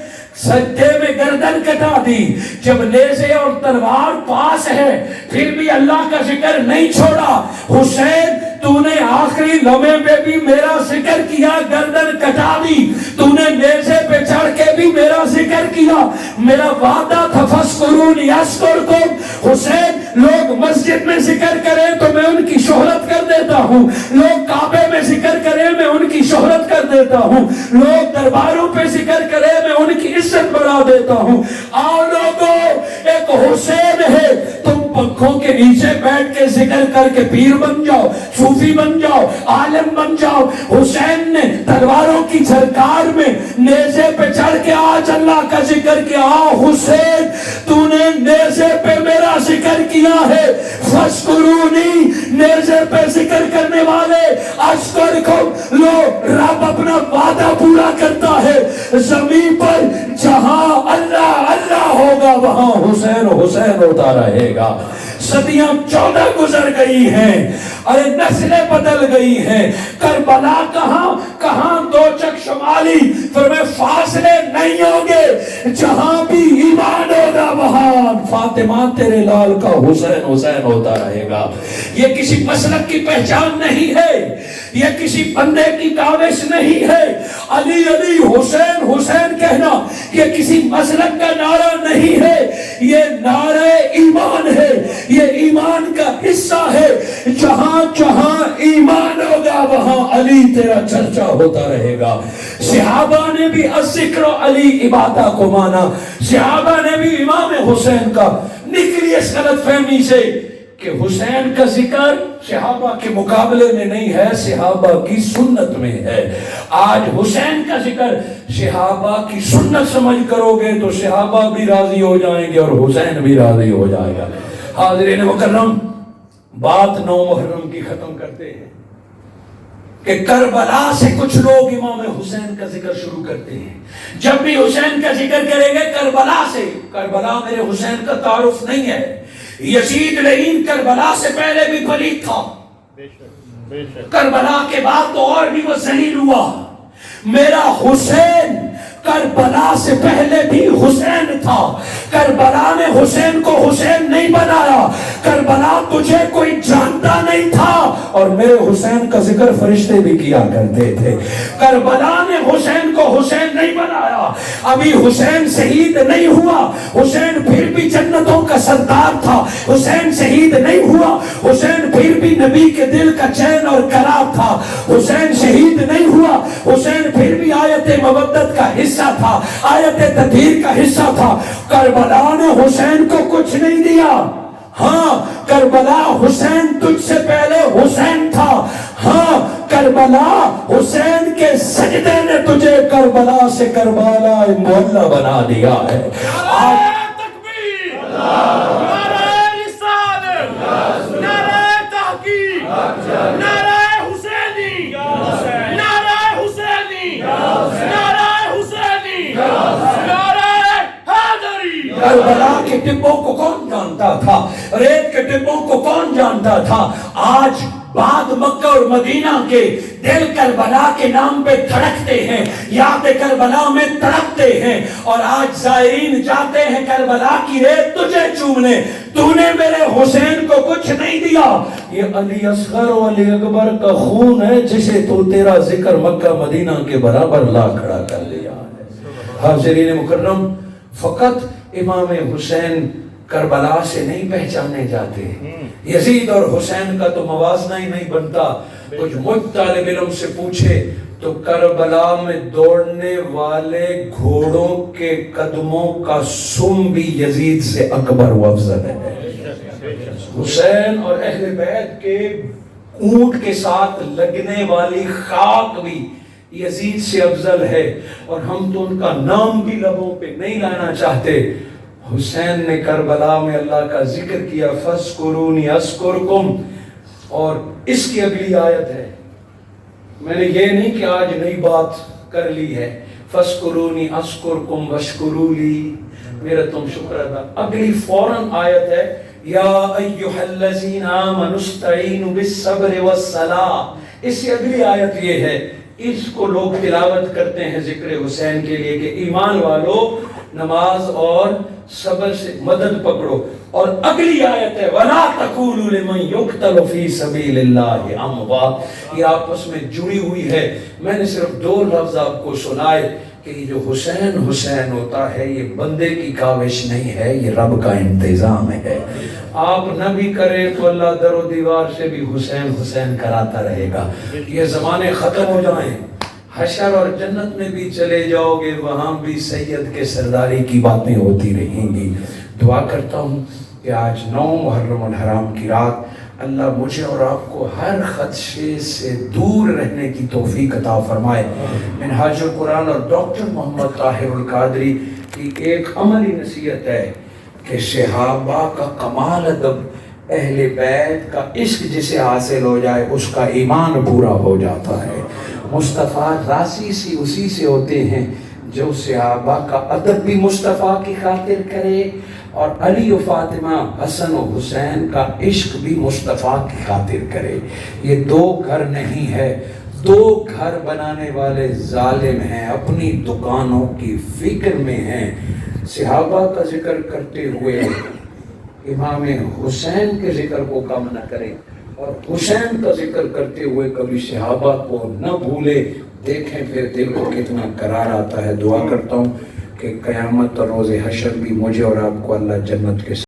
سجدے میں گردن کٹا دی، جب نیزے اور تلوار پاس ہے پھر بھی اللہ کا ذکر نہیں چھوڑا۔ حسین تو نے آخری لمحے پہ بھی میرا ذکر کیا، گردن کٹا دی، تو نے نیزے پہ چڑھ کے بھی میرا ذکر کیا، میرا وعدہ تھا فَاسْكُرُونِي أَذْكُرْكُمْ۔ حسین لوگ مسجد میں ذکر کریں تو میں ان کی شہرت کر دیتا ہوں، لوگ کعبے میں ذکر کریں میں ان کی شہرت کر دیتا ہوں، لوگ درباروں پہ ذکر کرے میں ان کی عزت بڑھا دیتا ہوں۔ آؤ لوگوں، ایک حسین ہے، تم پنکھوں کے نیچے بیٹھ کے ذکر کر کے پیر بن جاؤ، صوفی بن جاؤ، عالم بن جاؤ۔ حسین نے تلواروں کی جھنکار میں نیزے پہ چڑھ کے آج اللہ کا ذکر کیا۔ حسین تو نے نیزے پہ میرا ذکر کیا ہے، فَاسْکُرُونِی، نیزے پہ ذکر کرنے والے اذکرکم، لو رب اپنا وعدہ پورا کرتا ہے، زمین پر جہاں اللہ اللہ ہوگا وہاں حسین حسین ہوتا رہے گا۔ صدیاں 14 گزر گئی ہیں، ارے نسلیں بدل گئی ہیں، کربلا کہاں کہاں دو چک شمالی، فرمائے فاصلے نہیں ہوں گے، جہاں بھی ایمان ہوگا وہاں فاطمہ تیرے لال کا حسین حسین ہوتا رہے گا۔ یہ کسی مسلک کی پہچان نہیں ہے، یہ کسی بندے کی کاوش نہیں ہے۔ علی علی حسین حسین کہنا یہ کسی مسلک کا نعرہ نہیں ہے، یہ نعرہ ایمان ہے، یہ ایمان کا حصہ ہے۔ جہاں جہاں ایمان ہوگا وہاں علی تیرا چرچا ہوتا رہے گا۔ صحابہ نے بھی الذکر علی عبادہ کو مانا، صحابہ نے بھی امام حسین کا، نکلی اس غلط فہمی سے کہ حسین کا ذکر صحابہ کے مقابلے میں نہیں ہے، صحابہ کی سنت میں ہے۔ آج حسین کا ذکر صحابہ کی سنت سمجھ کرو گے تو صحابہ بھی راضی ہو جائیں گے اور حسین بھی راضی ہو جائے گا۔ حاضرین مکرم، بات 9 محرم کی ختم کرتے ہیں کہ کربلا سے کچھ لوگ امام حسین کا ذکر شروع کرتے ہیں۔ جب بھی حسین کا ذکر کریں گے کربلا سے، کربلا میرے حسین کا تعارف نہیں ہے۔ یزید لعین کربلا سے پہلے بھی پلید تھا، کربلا کے بعد تو اور بھی وہ ذلیل ہوا۔ میرا حسین کربلا سے پہلے بھی حسین تھا، کربلا نے حسین کو حسین نہیں بنایا، کربلا تجھے کوئی جانتا نہیں تھا، اور میرے حسین کا ذکر فرشتے بھی کیا کرتے تھے۔ کربلا نے حسین کو حسین نہیں بنایا، ابھی حسین شہید نہیں ہوا، حسین پھر بھی جنتوں کا سردار تھا، حسین شہید نہیں ہوا، حسین پھر بھی نبی کے دل کا چین اور قرار تھا، حسین شہید نہیں ہوا، حسین پھر بھی آیت مودت کا حصہ تھا، آیت تطہیر کا حصہ تھا۔ کربلا نے حسین کو کچھ نہیں دیا، ہاں کربلا حسین تجھ سے پہلے حسین تھا، ہاں کربلا حسین کے سجدے نے تجھے کربلا سے کربلا معلی بنا دیا ہے۔ نعرہ تکبیر، نعرہ رسالت، نعرہ تحقیق، نعرہ حسینی، نعرہ حسینی، نعرہ حسینی، نعرہ حیدری۔ کربلا کے ٹبوں کو کون جانتا تھا؟ ریت کے ٹبوں کو کون جانتا تھا؟ آج بعد مکہ اور مدینہ کے دل کربلا کے نام پہ دھڑکتے ہیں، یاد کربلا میں تڑپتے ہیں، اور آج زائرین جاتے ہیں کربلا کی ریت تجھے چومنے، تو نے میرے حسین کو کچھ نہیں دیا۔ یہ علی اصغر و علی اکبر کا خون ہے جسے تو تیرا ذکر مکہ مدینہ کے برابر لا کھڑا کر لیا ہے۔ حاضرین مکرم، فقط امام حسین کربلا سے نہیں پہچانے جاتے، یزید اور حسین کا تو موازنہ ہی نہیں بنتا۔ کچھ مجھ طالب علم سے پوچھے تو کربلا میں دوڑنے والے گھوڑوں کے قدموں کا سم بھی یزید سے اکبر و افضل ہے۔ حسین اور اہل بیت کے اونٹ کے ساتھ لگنے والی خاک بھی یزید سے افضل ہے، اور ہم تو ان کا نام بھی لبوں پہ نہیں لانا چاہتے۔ حسین نے کربلا میں اللہ کا ذکر کیا، فَاسْکُرُونِی أَذْکُرْکُم، اور اس کی اگلی آیت ہے، میں نے یہ نہیں کہ آج نئی بات کر لی ہے، فَاسْکُرُونِی أَذْکُرْکُم وَاشْکُرُوا لِی، میرا تم شکر ادا۔ اگلی فوراً آیت ہے، یا ایھا الذین آمنوا استعینوا بالصبر والصلاۃ۔ اس سے اگلی آیت یہ ہے، اس کو لوگ تلاوت کرتے ہیں ذکر حسین کے لیے کہ ایمان والو نماز اور صبر سے مدد پکڑو، اور اگلی آیت ہے وَلَا تَقُولُوا لِمَنْ يُقْتَلُ فِي سَبِيلِ اللَّهِ أَمْوَاتٌ۔ یہ آپس میں جڑی ہوئی ہے۔ میں نے صرف 2 لفظ آپ کو سنائے کہ یہ جو حسین حسین ہوتا ہے یہ بندے کی کاوش نہیں ہے، یہ رب کا انتظام ہے۔ آپ نہ بھی کریں تو اللہ در و دیوار سے بھی حسین حسین کراتا رہے گا۔ یہ زمانے ختم ہو جائیں، حشر اور جنت میں بھی چلے جاؤ گے وہاں بھی سید کے سرداری کی باتیں ہوتی رہیں گی۔ دعا کرتا ہوں کہ آج 9 محرم الحرام کی رات اللہ مجھے اور آپ کو ہر خدشے سے دور رہنے کی توفیق عطا فرمائے۔ منہاج القرآن اور ڈاکٹر محمد طاہر القادری کی ایک عملی نصیحت ہے کہ صحابہ کا کمال ادب، اہل بیت کا عشق جسے حاصل ہو جائے اس کا ایمان پورا ہو جاتا ہے۔ مصطفیٰ راضی سی اسی سے ہوتے ہیں جو صحابہ کا ادب بھی مصطفیٰ کی خاطر کرے اور علی و فاطمہ، حسن و حسین کا عشق بھی مصطفیٰ کی خاطر کرے۔ یہ 2 گھر نہیں ہے، 2 گھر بنانے والے ظالم ہیں، اپنی دکانوں کی فکر میں ہیں۔ صحابہ کا ذکر کرتے ہوئے امام حسین کے ذکر کو کم نہ کریں اور حسین کا ذکر کرتے ہوئے کبھی صحابہ کو نہ بھولے۔ دیکھیں پھر دل کو کتنا قرار آتا ہے۔ دعا کرتا ہوں کہ قیامت اور روز حشر بھی مجھے اور آپ کو اللہ جنت کے